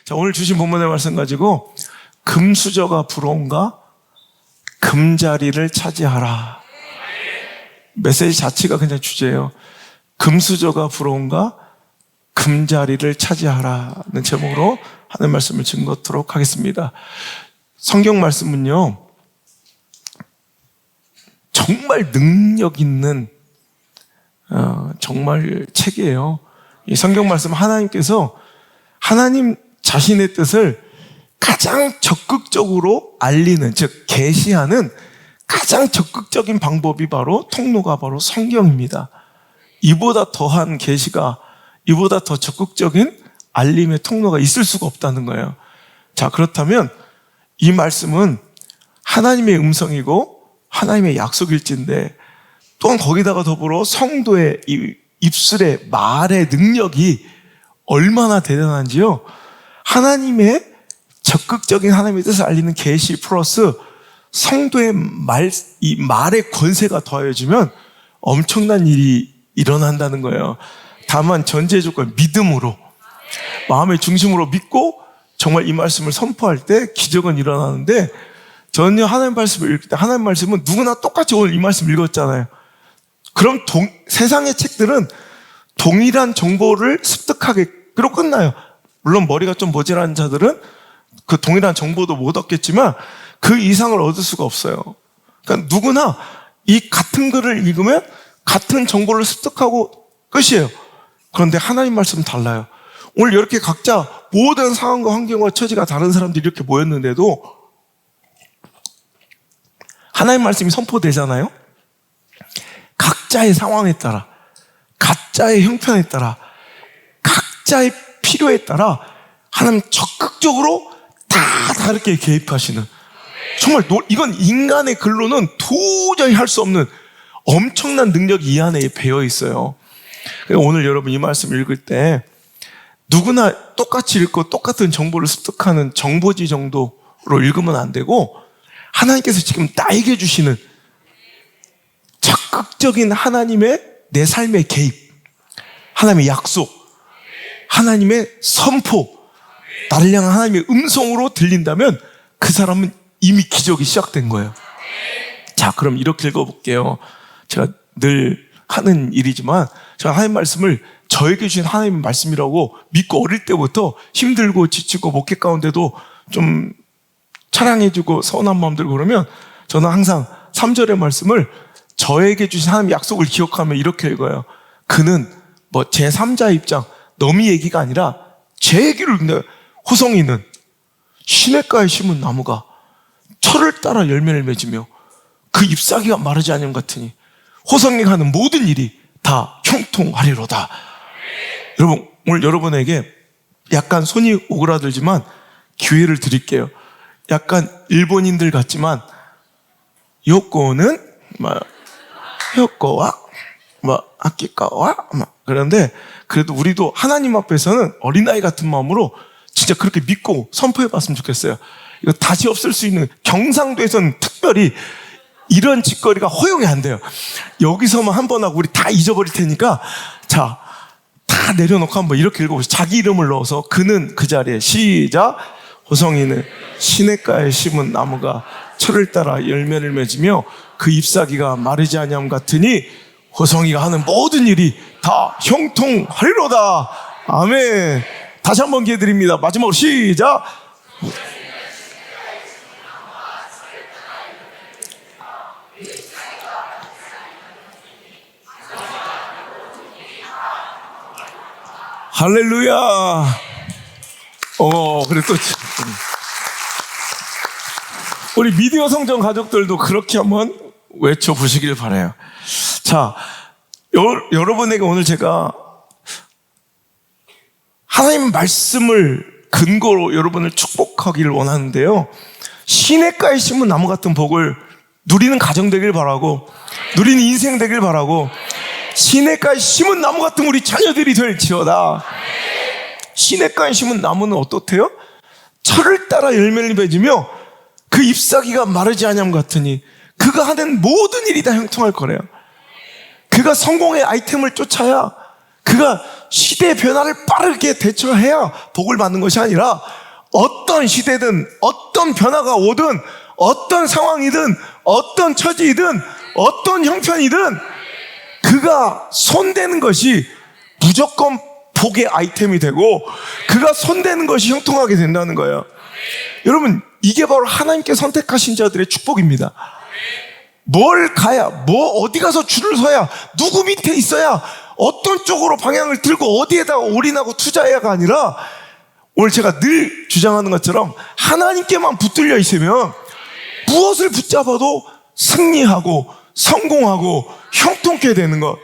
자, 오늘 주신 본문의 말씀 가지고 금수저가 부러운가? 금자리를 차지하라. 메시지 자체가 그냥 주제예요. 금수저가 부러운가? 금자리를 차지하라는 제목으로 하는 말씀을 증거토록 하겠습니다. 성경 말씀은요, 정말 능력 있는 정말 책이에요. 이 성경 말씀 하나님께서 하나님 자신의 뜻을 가장 적극적으로 알리는, 즉 계시하는 가장 적극적인 방법이 바로 통로가 바로 성경입니다. 이보다 더한 계시가, 이보다 더 적극적인 알림의 통로가 있을 수가 없다는 거예요. 자, 그렇다면 이 말씀은 하나님의 음성이고 하나님의 약속일진데, 또한 거기다가 더불어 성도의 이 입술의 말의 능력이 얼마나 대단한지요. 하나님의 적극적인 하나님의 뜻을 알리는 계시 플러스 성도의 이 말의 권세가 더해지면 엄청난 일이 일어난다는 거예요. 다만 전제 조건, 믿음으로, 마음의 중심으로 믿고 정말 이 말씀을 선포할 때 기적은 일어나는데, 저는요, 하나님 말씀을 읽을 때, 하나님 말씀은 누구나 똑같이 오늘 이 말씀 읽었잖아요. 그럼 세상의 책들은 동일한 정보를 습득하기로 끝나요. 물론 머리가 좀 모자란 자들은 그 동일한 정보도 못 얻겠지만 그 이상을 얻을 수가 없어요. 그러니까 누구나 이 같은 글을 읽으면 같은 정보를 습득하고 끝이에요. 그런데 하나님 말씀은 달라요. 오늘 이렇게 각자 모든 상황과 환경과 처지가 다른 사람들이 이렇게 모였는데도 하나님 말씀이 선포되잖아요. 각자의 상황에 따라, 각자의 형편에 따라, 각자의 필요에 따라 하나님 적극적으로 다 다르게 개입하시는, 정말 이건 인간의 글로는 도저히 할 수 없는 엄청난 능력이 이 안에 배어 있어요. 오늘 여러분 이 말씀 읽을 때 누구나 똑같이 읽고 똑같은 정보를 습득하는 정보지 정도로 읽으면 안 되고, 하나님께서 지금 나에게 주시는 적극적인 하나님의 내 삶의 개입, 하나님의 약속, 하나님의 선포, 나를 향한 하나님의 음성으로 들린다면 그 사람은 이미 기적이 시작된 거예요. 자, 그럼 이렇게 읽어볼게요. 제가 늘 하는 일이지만 제가 하나님 말씀을 저에게 주신 하나님의 말씀이라고 믿고 어릴 때부터 힘들고 지치고 목회 가운데도 좀 찬양해주고 서운한 마음 들고 그러면 저는 항상 3절의 말씀을 저에게 주신 하나님의 약속을 기억하며 이렇게 읽어요. 그는 뭐 제3자 입장, 너미 얘기가 아니라 제 얘기를 읽는다. 호성이는 시냇가에 심은 나무가 철을 따라 열매를 맺으며 그 잎사귀가 마르지 않음 같으니 호성이가 하는 모든 일이 다 형통하리로다. 여러분, 오늘 여러분에게 약간 손이 오그라들지만 기회를 드릴게요. 약간 일본인들 같지만 요거는 효과와 아끼까와 그런데 그래도 우리도 하나님 앞에서는 어린아이 같은 마음으로 진짜 그렇게 믿고 선포해 봤으면 좋겠어요. 이거 다시 없을 수 있는, 경상도에서는 특별히 이런 짓거리가 허용이 안 돼요. 여기서만 한 번 하고 우리 다 잊어버릴 테니까, 자, 다 내려놓고 한번 이렇게 읽어보세요. 자기 이름을 넣어서 그는 그 자리에, 시작. 호성이는 시냇가에 심은 나무가 철을 따라 열매를 맺으며 그 잎사귀가 마르지 아니함 같으니 호성이가 하는 모든 일이 다 형통하리로다. 아멘. 다시 한번 기회 드립니다. 마지막으로 시작. 할렐루야. 그래 또 우리 미디어 성전 가족들도 그렇게 한번 외쳐보시길 바라요. 자, 여러분에게 오늘 제가 하나님 말씀을 근거로 여러분을 축복하기를 원하는데요, 시냇가에 심은 나무 같은 복을 누리는 가정 되길 바라고, 누리는 인생 되길 바라고, 시냇가에 심은 나무 같은 우리 자녀들이 될지어다. 시냇가에 심은 나무는 어떻대요? 철을 따라 열매를 맺으며 그 잎사귀가 마르지 아니함 같으니 그가 하는 모든 일이 다 형통할 거래요. 그가 성공의 아이템을 쫓아야, 그가 시대 변화를 빠르게 대처해야 복을 받는 것이 아니라 어떤 시대든 어떤 변화가 오든 어떤 상황이든 어떤 처지이든 어떤 형편이든 그가 손대는 것이 무조건 복의 아이템이 되고 그가 손대는 것이 형통하게 된다는 거예요. 여러분, 이게 바로 하나님께 선택하신 자들의 축복입니다. 뭘 가야, 어디 가서 줄을 서야, 누구 밑에 있어야, 어떤 쪽으로 방향을 들고 어디에다가 올인하고 투자해야가 아니라 오늘 제가 늘 주장하는 것처럼 하나님께만 붙들려 있으면 무엇을 붙잡아도 승리하고 성공하고 형통케 되는 것.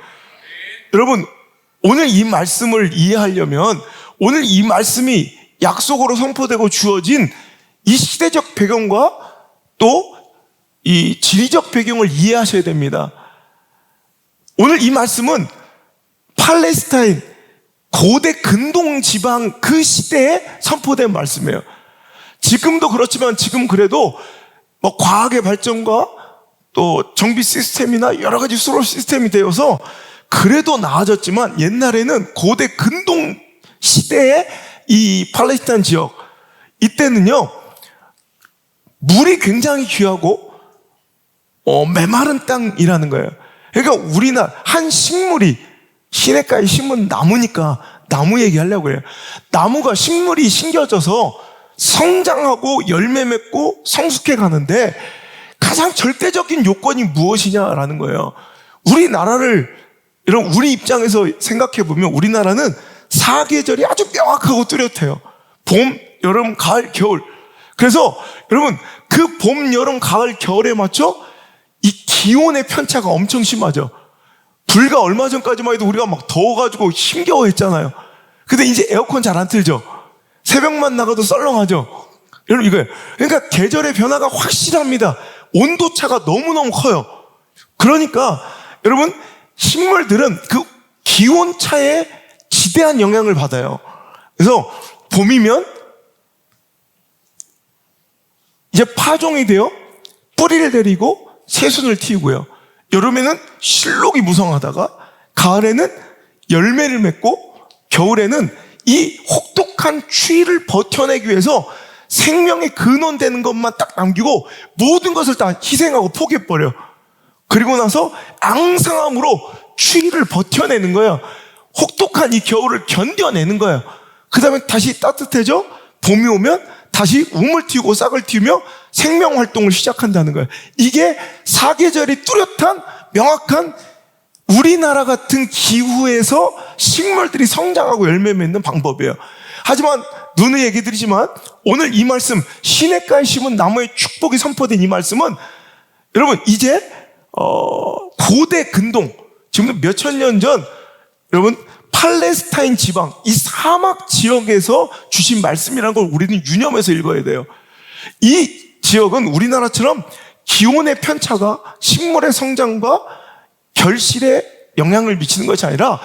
여러분, 오늘 이 말씀을 이해하려면 오늘 이 말씀이 약속으로 선포되고 주어진 이 시대적 배경과 또 이 지리적 배경을 이해하셔야 됩니다. 오늘 이 말씀은 팔레스타인 고대 근동 지방 그 시대에 선포된 말씀이에요. 지금도 그렇지만 지금 그래도 뭐 과학의 발전과 또 정비 시스템이나 여러 가지 수로 시스템이 되어서 그래도 나아졌지만 옛날에는 고대 근동 시대의 이 팔레스타인 지역 이때는요 물이 굉장히 귀하고 메마른 땅이라는 거예요. 그러니까 우리나라 한 식물이 시냇가에 심은 나무니까 나무 얘기하려고 해요. 나무가 식물이 심겨져서 성장하고 열매 맺고 성숙해 가는데 가장 절대적인 요건이 무엇이냐라는 거예요. 우리나라를 여러분 우리 입장에서 생각해 보면 우리나라는 사계절이 아주 명확하고 뚜렷해요. 봄, 여름, 가을, 겨울. 그래서 여러분 그 봄, 여름, 가을, 겨울에 맞춰 이 기온의 편차가 엄청 심하죠. 불과 얼마 전까지만 해도 우리가 막 더워가지고 힘겨워했잖아요. 근데 이제 에어컨 잘 안 틀죠. 새벽만 나가도 썰렁하죠. 여러분 이거예요. 그러니까 계절의 변화가 확실합니다. 온도차가 너무너무 커요. 그러니까 여러분 식물들은 그 기온차에 지대한 영향을 받아요. 그래서 봄이면 이제 파종이 되어 뿌리를 내리고 새순을 틔우고요. 여름에는 실록이 무성하다가 가을에는 열매를 맺고 겨울에는 이 혹독한 추위를 버텨내기 위해서 생명의 근원되는 것만 딱 남기고 모든 것을 다 희생하고 포기해버려. 그리고 나서 앙상함으로 추위를 버텨내는 거예요. 혹독한 이 겨울을 견뎌내는 거예요. 그 다음에 다시 따뜻해져 봄이 오면 다시 움을 틔우고 싹을 틔우며 생명활동을 시작한다는 거예요. 이게 사계절이 뚜렷한 명확한 우리나라 같은 기후에서 식물들이 성장하고 열매 맺는 방법이에요. 하지만 누누이 얘기 드리지만 오늘 이 말씀 시냇가에 심은 나무의 축복이 선포된 이 말씀은 여러분 이제 고대 근동 지금 몇천 년 전 여러분 팔레스타인 지방 이 사막 지역에서 주신 말씀이라는 걸 우리는 유념해서 읽어야 돼요. 이 지역은 우리나라처럼 기온의 편차가 식물의 성장과 결실에 영향을 미치는 것이 아니라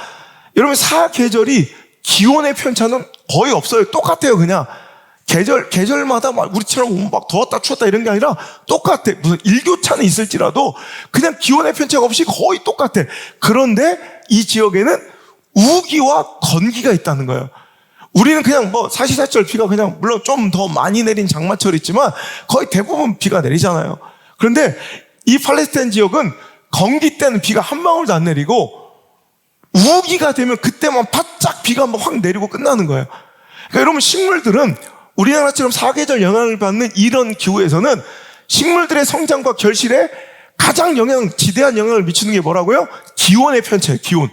여러분 사계절이 기온의 편차는 거의 없어요. 똑같아요. 그냥 계절마다 막 우리처럼 막 더웠다 추웠다 이런 게 아니라 똑같아. 무슨 일교차는 있을지라도 그냥 기온의 편차가 없이 거의 똑같아. 그런데 이 지역에는 우기와 건기가 있다는 거예요. 우리는 그냥 뭐 사시사철 비가 그냥 물론 좀 더 많이 내린 장마철 있지만 거의 대부분 비가 내리잖아요. 그런데 이 팔레스타인 지역은 건기 때는 비가 한 방울도 안 내리고 우기가 되면 그때만 바짝 비가 확 내리고 끝나는 거예요. 그러니까 여러분 식물들은 우리나라처럼 사계절 영향을 받는 이런 기후에서는 식물들의 성장과 결실에 가장 지대한 영향을 미치는 게 뭐라고요? 기온의 편차예요. 기온.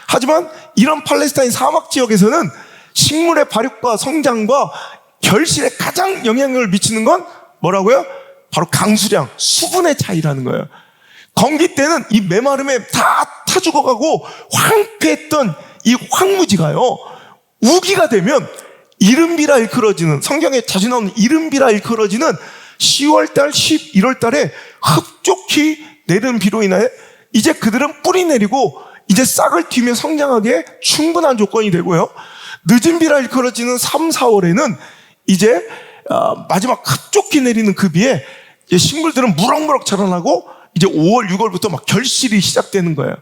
하지만 이런 팔레스타인 사막 지역에서는 식물의 발육과 성장과 결실에 가장 영향을 미치는 건 뭐라고요? 바로 강수량, 수분의 차이라는 거예요. 건기 때는 이 메마름에 다 타 죽어가고 황폐했던 이 황무지가요. 우기가 되면 이른비라 일컬어지는 성경에 자주 나오는 이른비라 일컬어지는 10월달, 11월달에 흡족히 내리는 비로 인하여 이제 그들은 뿌리 내리고 이제 싹을 틔며 성장하기에 충분한 조건이 되고요. 늦은 비라 일컬어지는 3, 4월에는 이제 마지막 흡족히 내리는 그 비에 이제 식물들은 무럭무럭 자라나고 이제 5월, 6월부터 막 결실이 시작되는 거예요.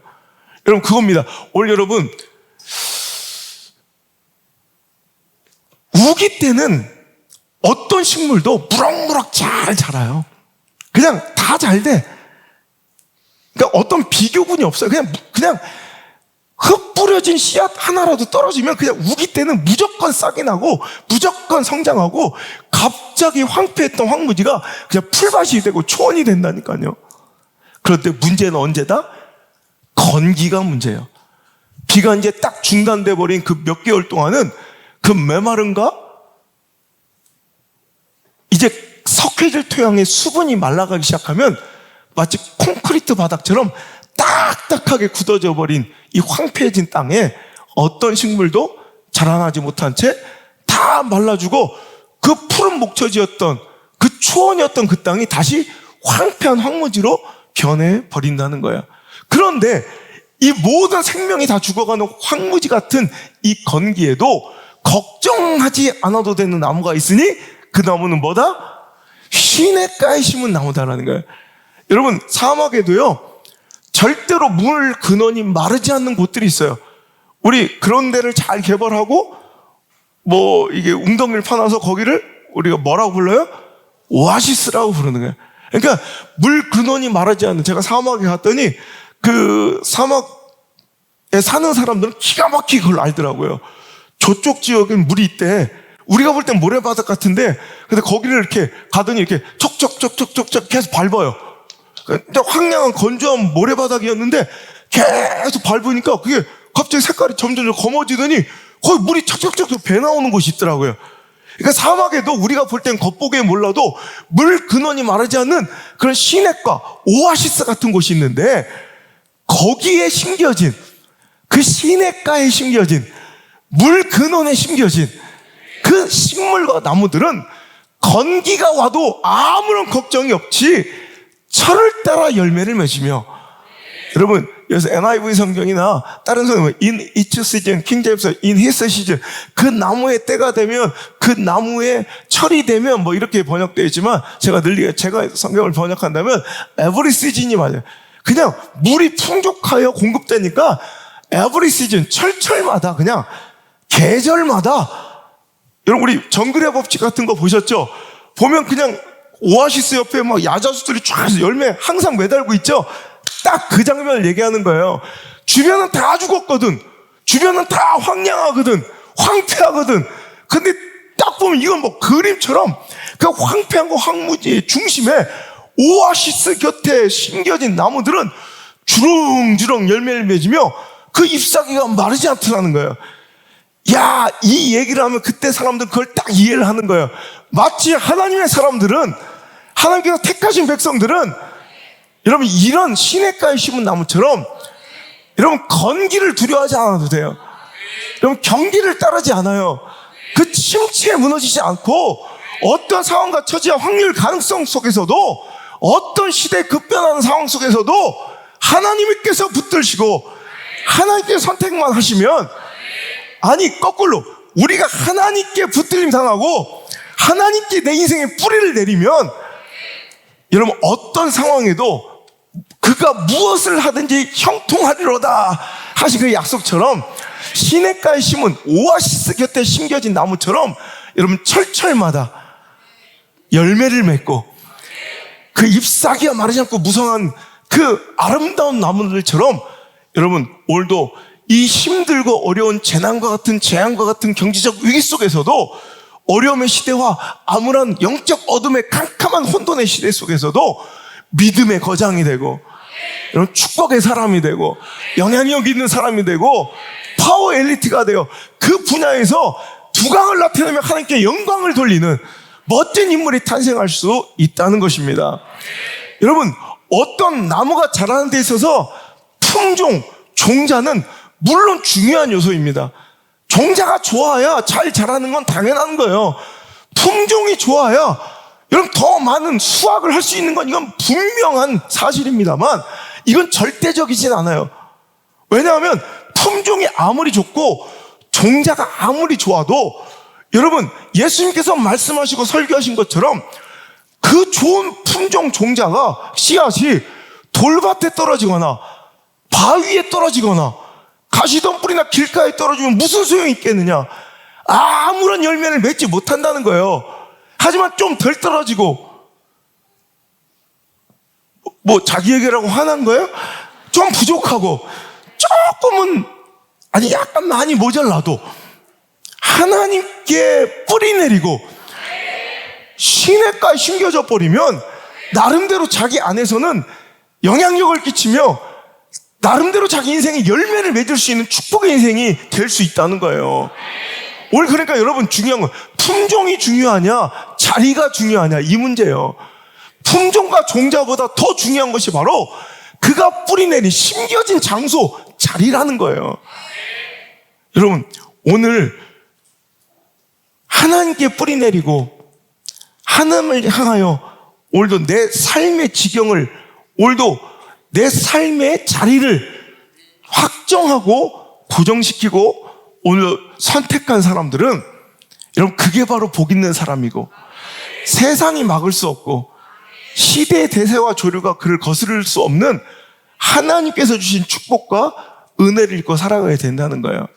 여러분 그겁니다. 오늘 여러분 우기 때는 어떤 식물도 무럭무럭 잘 자라요. 그냥 다 잘 돼. 그러니까 어떤 비교군이 없어요. 그냥 흩뿌려진 씨앗 하나라도 떨어지면 그냥 우기 때는 무조건 싹이 나고 무조건 성장하고 갑자기 황폐했던 황무지가 그냥 풀밭이 되고 초원이 된다니까요. 그런데 문제는 언제다? 건기가 문제예요. 비가 이제 딱 중단돼 버린 그 몇 개월 동안은 그 메마른가? 이제 석회질 토양의 수분이 말라가기 시작하면 마치 콘크리트 바닥처럼 딱딱하게 굳어져 버린 이 황폐해진 땅에 어떤 식물도 자라나지 못한 채 다 말라주고 그 푸른 목초지였던 그 초원이었던 그 땅이 다시 황폐한 황무지로 변해버린다는 거야. 그런데 이 모든 생명이 다 죽어가는 황무지 같은 이 건기에도 걱정하지 않아도 되는 나무가 있으니 그 나무는 뭐다? 시냇가에 심은 나무다라는 거예요. 여러분, 사막에도요 절대로 물 근원이 마르지 않는 곳들이 있어요. 우리 그런 데를 잘 개발하고 뭐 이게 웅덩이를 파놔서 거기를 우리가 뭐라고 불러요? 오아시스라고 부르는 거예요. 그러니까 물 근원이 마르지 않는, 제가 사막에 갔더니 그 사막에 사는 사람들은 기가 막히게 그걸 알더라고요. 저쪽 지역엔 물이 있대. 우리가 볼 땐 모래바닥 같은데, 근데 거기를 이렇게 가더니 이렇게 척척척척척척 계속 밟아요. 근데 황량한 건조한 모래바닥이었는데 계속 밟으니까 그게 갑자기 색깔이 점점 검어지더니 거기 물이 척척척 배 나오는 곳이 있더라고요. 그러니까 사막에도 우리가 볼 땐 겉보기에 몰라도 물 근원이 마르지 않는 그런 시냇가, 오아시스 같은 곳이 있는데 거기에 심겨진, 그 시냇가에 심겨진, 물 근원에 심겨진 그 식물과 나무들은 건기가 와도 아무런 걱정이 없이 철을 따라 열매를 맺으며, 여러분, 그래서 NIV 성경이나 다른 성경은 in its season, 킹제임스 in his season, 그 나무의 때가 되면, 그 나무의 철이 되면 뭐 이렇게 번역되어 있지만 제가 성경을 번역한다면 every season이 맞아요. 그냥 물이 풍족하여 공급되니까 every season, 철철마다, 그냥 계절마다. 여러분, 우리 정글의 법칙 같은 거 보셨죠? 보면 그냥 오아시스 옆에 막 야자수들이 쫙 열매 항상 매달고 있죠? 딱 그 장면을 얘기하는 거예요. 주변은 다 죽었거든. 주변은 다 황량하거든. 황폐하거든. 근데 딱 보면 이건 뭐 그림처럼 그 황폐한 거 황무지의 중심에 오아시스 곁에 심겨진 나무들은 주렁주렁 열매를 맺으며 그 잎사귀가 마르지 않더라는 거예요. 야, 이 얘기를 하면 그때 사람들은 그걸 딱 이해를 하는 거예요. 마치 하나님의 사람들은, 하나님께서 택하신 백성들은 여러분 이런 시냇가에 심은 나무처럼 여러분 건기를 두려워하지 않아도 돼요. 여러분 경기를 따르지 않아요. 그 침체에 무너지지 않고 어떤 상황과 처지와 확률 가능성 속에서도, 어떤 시대에 급변하는 상황 속에서도 하나님께서 붙들시고 하나님께서 선택만 하시면, 아니 거꾸로 우리가 하나님께 붙들림 당하고 하나님께 내 인생에 뿌리를 내리면 여러분 어떤 상황에도 그가 무엇을 하든지 형통하리로다 하신 그 약속처럼 시냇가에 심은 오아시스 곁에 심겨진 나무처럼 여러분 철철마다 열매를 맺고 그 잎사귀가 마르지 않고 무성한 그 아름다운 나무들처럼 여러분 오늘도 이 힘들고 어려운 재난과 같은 재앙과 같은 경제적 위기 속에서도, 어려움의 시대와 암울한 영적 어둠의 캄캄한 혼돈의 시대 속에서도 믿음의 거장이 되고, 여러분 축복의 사람이 되고, 영향력 있는 사람이 되고, 파워 엘리트가 되어 그 분야에서 두강을 나타내며 하나님께 영광을 돌리는 멋진 인물이 탄생할 수 있다는 것입니다. 여러분, 어떤 나무가 자라는 데 있어서 품종, 종자는 물론 중요한 요소입니다. 종자가 좋아야 잘 자라는 건 당연한 거예요. 품종이 좋아야 여러분 더 많은 수확을 할 수 있는 건 이건 분명한 사실입니다만 이건 절대적이진 않아요. 왜냐하면 품종이 아무리 좋고 종자가 아무리 좋아도 여러분 예수님께서 말씀하시고 설교하신 것처럼 그 좋은 품종 종자가 씨앗이 돌밭에 떨어지거나 바위에 떨어지거나 가시덤불이나 길가에 떨어지면 무슨 소용이 있겠느냐? 아무런 열매를 맺지 못한다는 거예요. 하지만 좀 덜 떨어지고, 뭐 자기에게라고 화난 거예요? 좀 부족하고, 조금은, 아니 약간 많이 모자라도 하나님께 뿌리 내리고 시냇가에 심겨져 버리면 나름대로 자기 안에서는 영향력을 끼치며 나름대로 자기 인생에 열매를 맺을 수 있는 축복의 인생이 될 수 있다는 거예요. 오늘 그러니까 여러분 중요한 건 품종이 중요하냐 자리가 중요하냐 이 문제예요. 품종과 종자보다 더 중요한 것이 바로 그가 뿌리 내린 심겨진 장소 자리라는 거예요. 여러분 오늘 하나님께 뿌리 내리고 하나님을 향하여 오늘도 내 삶의 지경을 오늘도 내 삶의 자리를 확정하고 고정시키고 오늘 선택한 사람들은 여러분 그게 바로 복 있는 사람이고 세상이 막을 수 없고 시대의 대세와 조류가 그를 거스를 수 없는 하나님께서 주신 축복과 은혜를 입고 살아가야 된다는 거예요.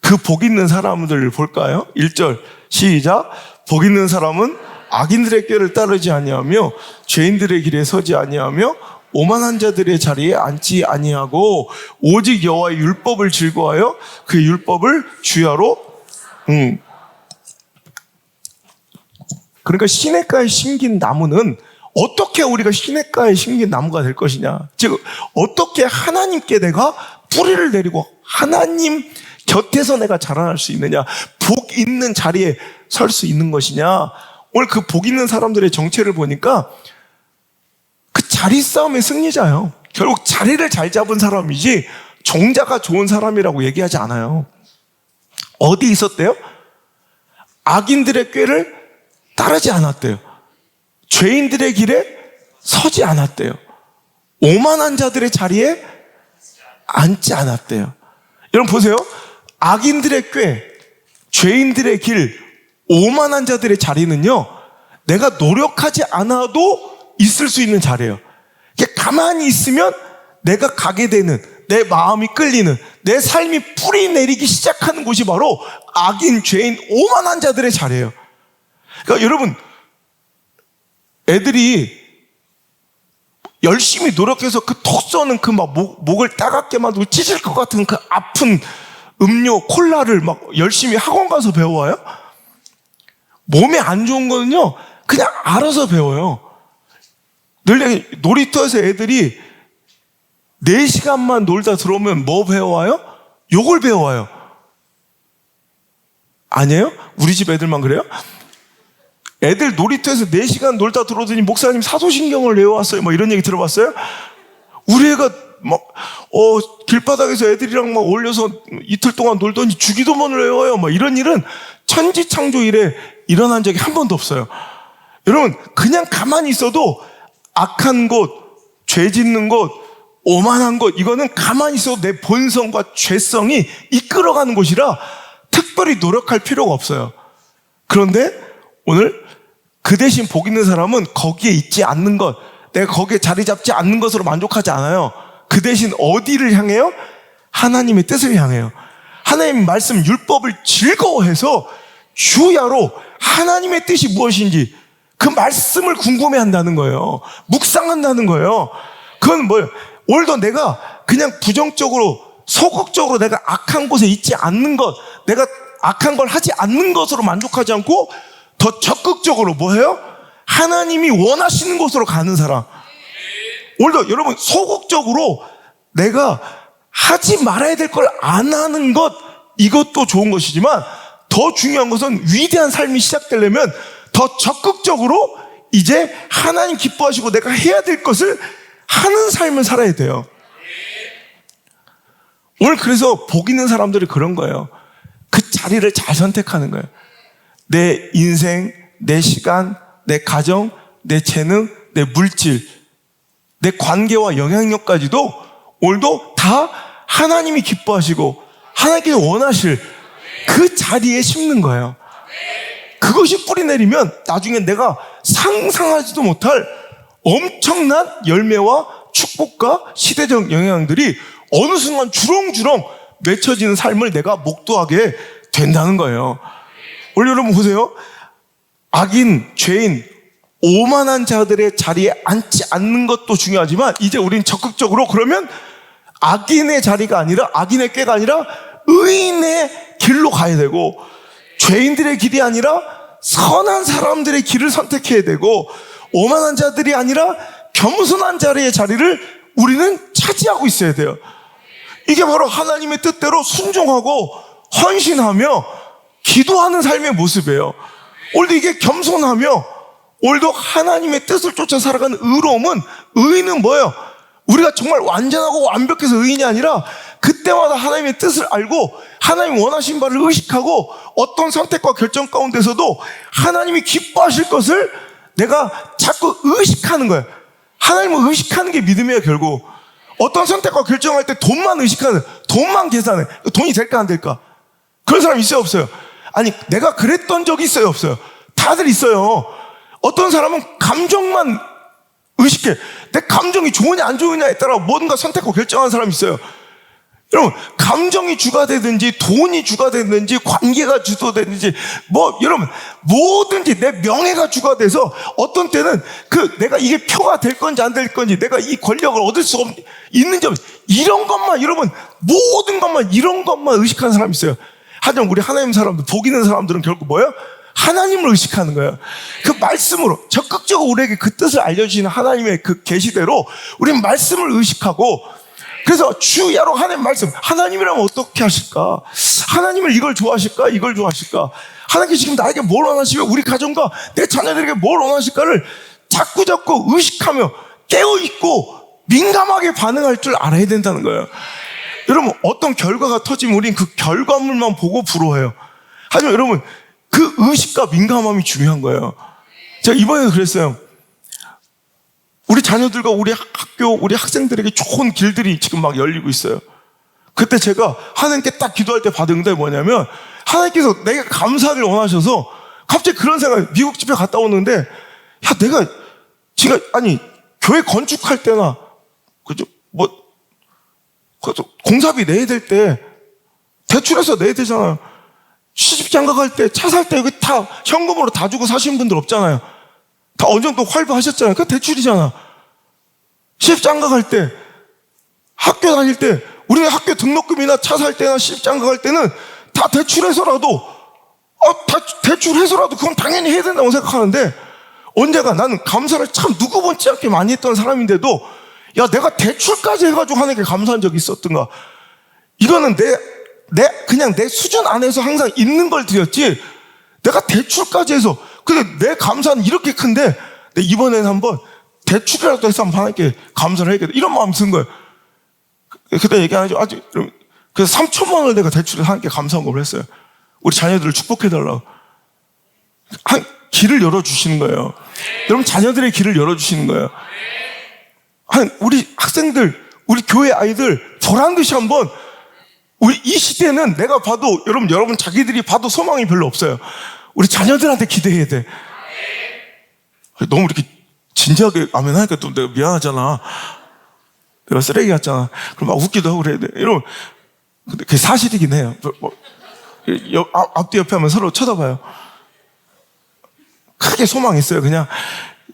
그 복 있는 사람들을 볼까요? 1절 시작. 복 있는 사람은 악인들의 꾀를 따르지 아니하며 죄인들의 길에 서지 아니하며 오만한 자들의 자리에 앉지 아니하고 오직 여호와의 율법을 즐거워하여 그 율법을 주야로 그러니까 시냇가에 심긴 나무는 어떻게 우리가 시냇가에 심긴 나무가 될 것이냐, 즉 어떻게 하나님께 내가 뿌리를 내리고 하나님 곁에서 내가 자라날 수 있느냐, 복 있는 자리에 설 수 있는 것이냐. 오늘 그 복 있는 사람들의 정체를 보니까 그 자리 싸움의 승리자예요. 결국 자리를 잘 잡은 사람이지 종자가 좋은 사람이라고 얘기하지 않아요. 어디 있었대요? 악인들의 꾀를 따르지 않았대요. 죄인들의 길에 서지 않았대요. 오만한 자들의 자리에 앉지 않았대요. 여러분 보세요. 악인들의 꾀, 죄인들의 길, 오만한 자들의 자리는요, 내가 노력하지 않아도 있을 수 있는 자리예요. 가만히 있으면 내가 가게 되는, 내 마음이 끌리는, 내 삶이 뿌리 내리기 시작하는 곳이 바로 악인, 죄인, 오만한 자들의 자리예요. 그러니까 여러분, 애들이 열심히 노력해서 그 톡 쏘는 그 막 목을 따갑게 만들고 찢을 것 같은 그 아픈 음료, 콜라를 막 열심히 학원 가서 배워요? 몸에 안 좋은 거는요, 그냥 알아서 배워요. 늘 놀이터에서 애들이 4시간만 놀다 들어오면 뭐 배워와요? 욕을 배워와요. 아니에요? 우리 집 애들만 그래요? 애들 놀이터에서 4시간 놀다 들어오더니 목사님 사도신경을 외워왔어요. 뭐 이런 얘기 들어봤어요? 우리 애가 막, 길바닥에서 애들이랑 막 올려서 이틀 동안 놀더니 주기도문을 외워요. 뭐 이런 일은 천지창조 이래 일어난 적이 한 번도 없어요. 여러분, 그냥 가만히 있어도 악한 곳, 죄 짓는 곳, 오만한 곳, 이거는 가만히 있어도 내 본성과 죄성이 이끌어가는 곳이라 특별히 노력할 필요가 없어요. 그런데 오늘 그 대신 복 있는 사람은 거기에 있지 않는 것, 내가 거기에 자리 잡지 않는 것으로 만족하지 않아요. 그 대신 어디를 향해요? 하나님의 뜻을 향해요. 하나님 말씀 율법을 즐거워해서 주야로 하나님의 뜻이 무엇인지 그 말씀을 궁금해한다는 거예요. 묵상한다는 거예요. 그건 뭐예요? 오늘도 내가 그냥 부정적으로 소극적으로 내가 악한 곳에 있지 않는 것, 내가 악한 걸 하지 않는 것으로 만족하지 않고 더 적극적으로 뭐예요? 하나님이 원하시는 곳으로 가는 사람. 오늘도 여러분 소극적으로 내가 하지 말아야 될 걸 안 하는 것, 이것도 좋은 것이지만 더 중요한 것은 위대한 삶이 시작되려면 더 적극적으로 이제 하나님 기뻐하시고 내가 해야 될 것을 하는 삶을 살아야 돼요. 오늘 그래서 복 있는 사람들이 그런 거예요. 그 자리를 잘 선택하는 거예요. 내 인생, 내 시간, 내 가정, 내 재능, 내 물질, 내 관계와 영향력까지도 오늘도 다 하나님이 기뻐하시고 하나님께서 원하실 그 자리에 심는 거예요. 그것이 뿌리 내리면 나중에 내가 상상하지도 못할 엄청난 열매와 축복과 시대적 영향들이 어느 순간 주렁주렁 맺혀지는 삶을 내가 목도하게 된다는 거예요. 오늘 여러분 보세요. 악인, 죄인, 오만한 자들의 자리에 앉지 않는 것도 중요하지만 이제 우린 적극적으로 그러면 악인의 자리가 아니라 악인의 꾀가 아니라 의인의 길로 가야 되고 죄인들의 길이 아니라 선한 사람들의 길을 선택해야 되고 오만한 자들이 아니라 겸손한 자리의 자리를 우리는 차지하고 있어야 돼요. 이게 바로 하나님의 뜻대로 순종하고 헌신하며 기도하는 삶의 모습이에요. 오늘도 이게 겸손하며 오늘도 하나님의 뜻을 쫓아 살아가는 의로움은 의인은 뭐예요? 우리가 정말 완전하고 완벽해서 의인이 아니라 그때마다 하나님의 뜻을 알고 하나님 원하신 바를 의식하고 어떤 선택과 결정 가운데서도 하나님이 기뻐하실 것을 내가 자꾸 의식하는 거예요. 하나님을 의식하는 게 믿음이에요. 결국 어떤 선택과 결정할 때 돈만 의식하는, 돈만 계산해. 돈이 될까 안 될까? 그런 사람 있어요 없어요? 아니 내가 그랬던 적이 있어요 없어요? 다들 있어요. 어떤 사람은 감정만 의식해. 내 감정이 좋으냐 안 좋으냐에 따라 뭔가 선택과 결정하는 사람이 있어요. 여러분 감정이 주가 되든지 돈이 주가 되든지 관계가 주도되든지 뭐 여러분 뭐든지 내 명예가 주가 돼서 어떤 때는 내가 이게 표가 될 건지 안 될 건지 내가 이 권력을 얻을 수 있는지 이런 것만 여러분 모든 것만 이런 것만 의식하는 사람이 있어요. 하지만 우리 하나님 사람들 복 있는 사람들은 결국 뭐예요? 하나님을 의식하는 거예요. 그 말씀으로 적극적으로 우리에게 그 뜻을 알려주시는 하나님의 그 계시대로 우리는 말씀을 의식하고 그래서 주야로 하나님 말씀 하나님이라면 어떻게 하실까? 하나님을 이걸 좋아하실까? 이걸 좋아하실까? 하나님께 지금 나에게 뭘 원하시며 우리 가정과 내 자녀들에게 뭘 원하실까를 자꾸 의식하며 깨어있고 민감하게 반응할 줄 알아야 된다는 거예요. 여러분 어떤 결과가 터지면 우린 그 결과물만 보고 부러워해요. 하지만 여러분 그 의식과 민감함이 중요한 거예요. 제가 이번에도 그랬어요. 우리 자녀들과 우리 학교, 우리 학생들에게 좋은 길들이 지금 막 열리고 있어요. 그때 제가 하나님께 딱 기도할 때 받은 응답이 뭐냐면 하나님께서 내가 감사하길 원하셔서 갑자기 그런 생각이 미국 집회 갔다 오는데 야 내가 지금 아니 교회 건축할 때나 그죠 뭐 공사비 내야 될 때 대출해서 내야 되잖아요. 시집장가 갈 때 차 살 때 여기 다 현금으로 다 주고 사시는 분들 없잖아요. 다 어느 정도 활보하셨잖아요. 그게 대출이잖아. 시집장가 갈 때, 학교 다닐 때, 우리는 학교 등록금이나 차 살 때나 시집장가 갈 때는 다 대출해서라도, 대출해서라도 그건 당연히 해야 된다고 생각하는데, 언제가 나는 감사를 참 누구 본지 않게 많이 했던 사람인데도, 야, 내가 대출까지 해가지고 하나님께 감사한 적이 있었던가. 이거는 그냥 내 수준 안에서 항상 있는 걸 드렸지, 내가 대출까지 해서, 근데 내 감사는 이렇게 큰데, 이번에는 한번 대출이라도 해서 한번 하나님께 감사를 해야겠다. 이런 마음 든 거예요. 그때 얘기 안 하죠. 그래서 3천만 원을 내가 대출해서 하나님께 감사한 걸 했어요. 우리 자녀들을 축복해달라고. 길을 열어주시는 거예요. 여러분, 자녀들의 길을 열어주시는 거예요. 우리 학생들, 우리 교회 아이들, 보란 듯이 한번, 우리 이 시대는 내가 봐도, 여러분 자기들이 봐도 소망이 별로 없어요. 우리 자녀들한테 기대해야 돼. 너무 이렇게 진지하게 아멘 하니까 또 내가 미안하잖아. 내가 쓰레기 같잖아. 그럼 막 웃기도 하고 그래야 돼. 여러분, 근데 그게 사실이긴 해요. 앞뒤 옆에 하면 서로 쳐다봐요. 크게 소망이 있어요. 그냥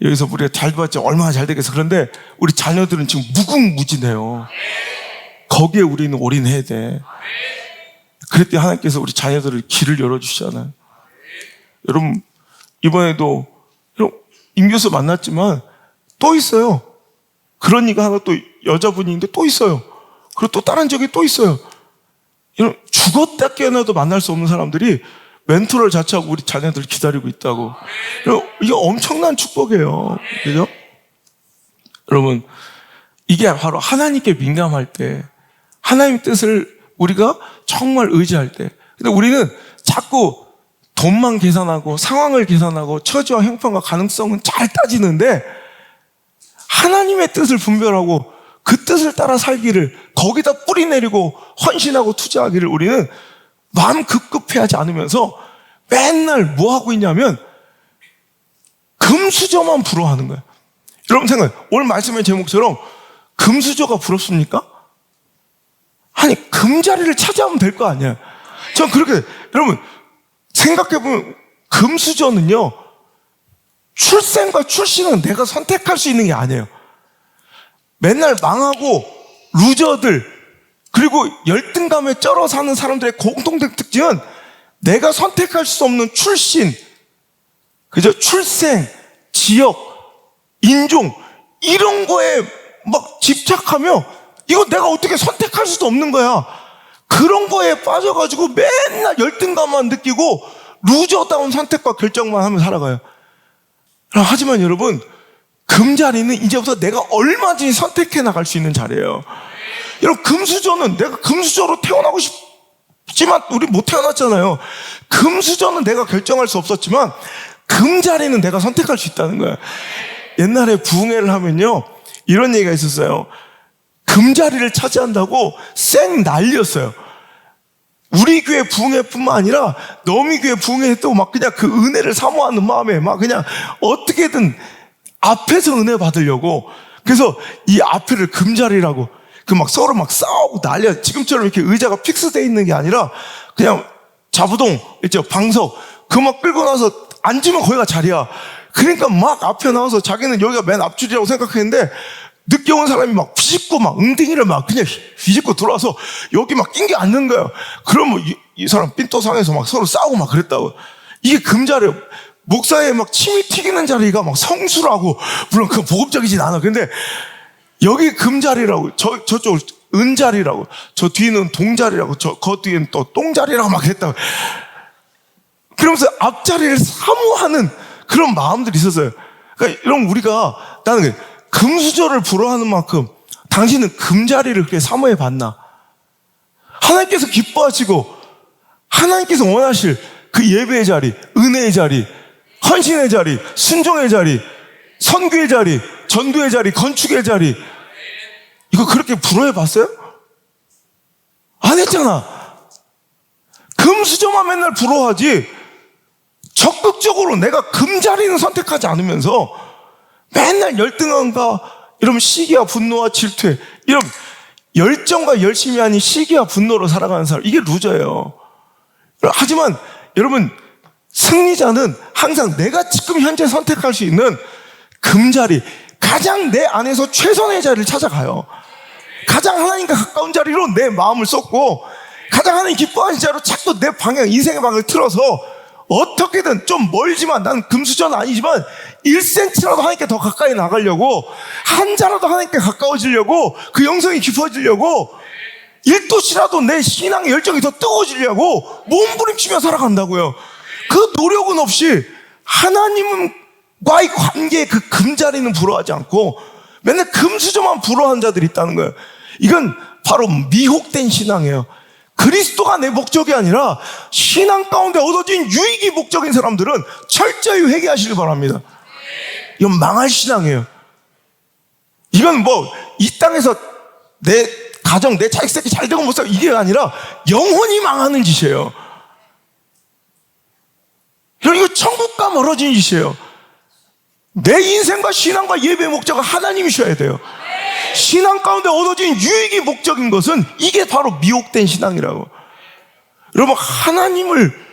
여기서 우리가 잘 봤지 얼마나 잘 되겠어. 그런데 우리 자녀들은 지금 무궁무진해요. 거기에 우리는 올인해야 돼. 그랬더니 하나님께서 우리 자녀들을 길을 열어주시잖아요. 여러분, 이번에도 임교수 만났지만 또 있어요. 그런 이가 하나 또 여자분이 있는데 또 있어요. 그리고 또 다른 적이 또 있어요. 이런 죽었다 깨어나도 만날 수 없는 사람들이 멘토를 자처하고 우리 자녀들 기다리고 있다고. 이게 엄청난 축복이에요. 그죠? 여러분, 이게 바로 하나님께 민감할 때, 하나님의 뜻을 우리가 정말 의지할 때. 근데 우리는 자꾸 돈만 계산하고 상황을 계산하고 처지와 형편과 가능성은 잘 따지는데 하나님의 뜻을 분별하고 그 뜻을 따라 살기를 거기다 뿌리 내리고 헌신하고 투자하기를 우리는 마음 급급해하지 않으면서 맨날 뭐 하고 있냐면 금수저만 부러워하는 거예요. 여러분 생각해요. 오늘 말씀의 제목처럼 금수저가 부럽습니까? 아니 금자리를 차지하면 될 거 아니에요. 전 그렇게, 여러분, 생각해보면 금수저는요, 출생과 출신은 내가 선택할 수 있는 게 아니에요. 맨날 망하고 루저들, 그리고 열등감에 쩔어 사는 사람들의 공통된 특징은 내가 선택할 수 없는 출신, 그죠? 출생, 지역, 인종, 이런 거에 막 집착하며 이거 내가 어떻게 선택할 수도 없는 거야. 그런 거에 빠져가지고 맨날 열등감만 느끼고 루저다운 선택과 결정만 하며 살아가요. 하지만 여러분, 금자리는 이제부터 내가 얼마든지 선택해 나갈 수 있는 자리예요. 여러분, 금수저는 내가 금수저로 태어나고 싶지만 우리 못 태어났잖아요. 금수저는 내가 결정할 수 없었지만 금자리는 내가 선택할 수 있다는 거예요. 옛날에 부흥회를 하면요, 이런 얘기가 있었어요. 금자리를 차지한다고 쌩 난리였어요. 우리 교회 부흥회뿐만 아니라 너미 교회 부흥회 때도 막 그냥 그 은혜를 사모하는 마음에 막 그냥 어떻게든 앞에서 은혜 받으려고, 그래서 이 앞에를 금자리라고 그 막 서로 막 싸우고 난리야. 지금처럼 이렇게 의자가 픽스되어 있는 게 아니라 그냥 자부동 있죠, 방석, 그 막 끌고 나서 앉으면 거기가 자리야. 그러니까 막 앞에 나와서 자기는 여기가 맨 앞줄이라고 생각했는데 늦게 온 사람이 막 비집고 막 웅덩이를 막 그냥 비집고 들어와서 여기 막 낑겨 앉는 거예요. 그러면 이 사람 삔또 상해서 막 서로 싸우고 막 그랬다고. 이게 금자리예요. 목사의 막 침이 튀기는 자리가 막 성수라고, 물론 그건 보급적이진 않아. 근데 여기 금자리라고, 저쪽 은자리라고, 저 뒤는 동자리라고, 그 뒤에는 또 똥자리라고 막 그랬다고. 그러면서 앞자리를 사모하는 그런 마음들이 있었어요. 그러니까 여러분, 우리가, 나는 금수저를 부러워하는 만큼 당신은 금자리를 그렇게 사모해 봤나? 하나님께서 기뻐하시고 하나님께서 원하실 그 예배의 자리, 은혜의 자리, 헌신의 자리, 순종의 자리, 선교의 자리, 전도의 자리, 건축의 자리, 이거 그렇게 부러워해 봤어요? 안 했잖아. 금수저만 맨날 부러워하지 적극적으로 내가 금자리는 선택하지 않으면서 맨날 열등함과 이런 시기와 분노와 질투에, 이런 열정과 열심이 아닌 시기와 분노로 살아가는 사람, 이게 루저예요. 하지만 여러분, 승리자는 항상 내가 지금 현재 선택할 수 있는 금자리, 가장 내 안에서 최선의 자리를 찾아가요. 가장 하나님과 가까운 자리로 내 마음을 쏟고 가장 하나님 기뻐하는 자리로 자꾸 내 방향, 인생의 방향을 틀어서 어떻게든 좀 멀지만, 나는 금수저는 아니지만 1cm라도 하나님께 더 가까이 나가려고, 한 자라도 하나님께 가까워지려고, 그 영성이 깊어지려고, 1도씨라도 내 신앙의 열정이 더 뜨거워지려고 몸부림치며 살아간다고요. 그 노력은 없이 하나님과의 관계에 그 금자리는 부러워하지 않고 맨날 금수저만 부러워하는 자들이 있다는 거예요. 이건 바로 미혹된 신앙이에요. 그리스도가 내 목적이 아니라 신앙 가운데 얻어진 유익이 목적인 사람들은 철저히 회개하시길 바랍니다. 이건 망할 신앙이에요. 이건 뭐 이 땅에서 내 가정, 내 자식 새끼 잘 되고 못 살고, 이게 아니라 영혼이 망하는 짓이에요. 이거 천국과 멀어지는 짓이에요. 내 인생과 신앙과 예배의 목적은 하나님이셔야 돼요. 신앙 가운데 얻어진 유익이 목적인 것은 이게 바로 미혹된 신앙이라고. 여러분, 하나님을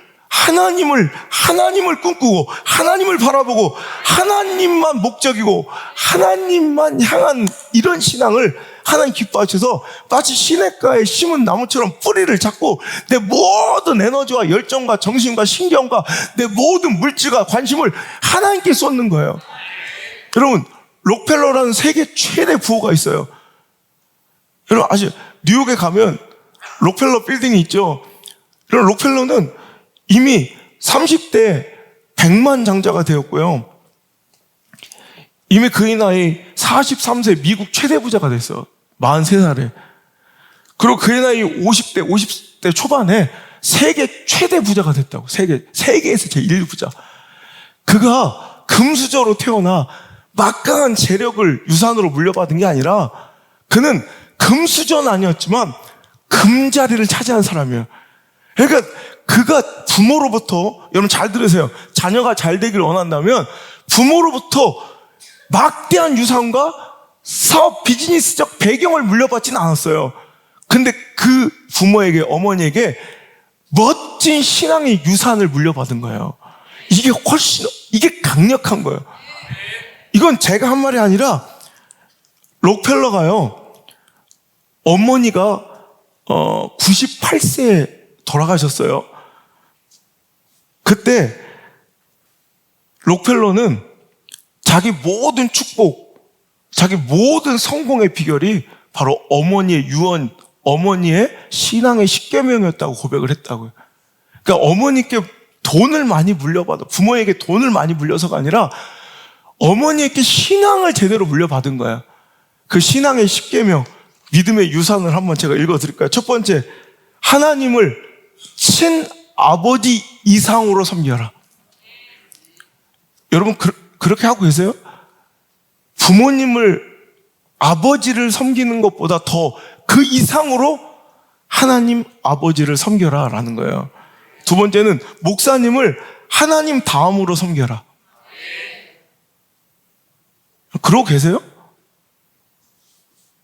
꿈꾸고 하나님을 바라보고 하나님만 목적이고 하나님만 향한 이런 신앙을 하나님 기뻐하셔서 마치 시냇가에 심은 나무처럼 뿌리를 잡고 내 모든 에너지와 열정과 정신과 신경과 내 모든 물질과 관심을 하나님께 쏟는 거예요. 여러분, 록펠러라는 세계 최대 부호가 있어요. 여러분 아시죠? 뉴욕에 가면 록펠러 빌딩이 있죠. 여러분, 록펠러는 이미 30대 100만 장자가 되었고요. 이미 그의 나이 43세 미국 최대 부자가 됐어요. 43살에. 그리고 그의 나이 50대 초반에 세계 최대 부자가 됐다고. 세계에서 제1부자. 그가 금수저로 태어나 막강한 재력을 유산으로 물려받은 게 아니라 그는 금수저는 아니었지만 금자리를 차지한 사람이에요. 그러니까 그가 부모로부터, 여러분 잘 들으세요. 자녀가 잘 되기를 원한다면 부모로부터 막대한 유산과 사업 비즈니스적 배경을 물려받지는 않았어요. 근데 그 부모에게, 어머니에게 멋진 신앙의 유산을 물려받은 거예요. 이게 강력한 거예요. 이건 제가 한 말이 아니라 록펠러가요, 어머니가 98세에 돌아가셨어요. 그때 록펠러는 자기 모든 축복, 자기 모든 성공의 비결이 바로 어머니의 유언, 어머니의 신앙의 십계명이었다고 고백을 했다고요. 그러니까 어머니께 돈을 많이 물려받아, 부모에게 돈을 많이 물려서가 아니라 어머니에게 신앙을 제대로 물려받은 거야. 그 신앙의 십계명, 믿음의 유산을 한번 제가 읽어드릴까요? 첫 번째, 하나님을 친아버지 이상으로 섬겨라. 여러분 그렇게 하고 계세요? 부모님을, 아버지를 섬기는 것보다 더 그 이상으로 하나님 아버지를 섬겨라 라는 거예요. 두 번째는 목사님을 하나님 다음으로 섬겨라. 그러고 계세요?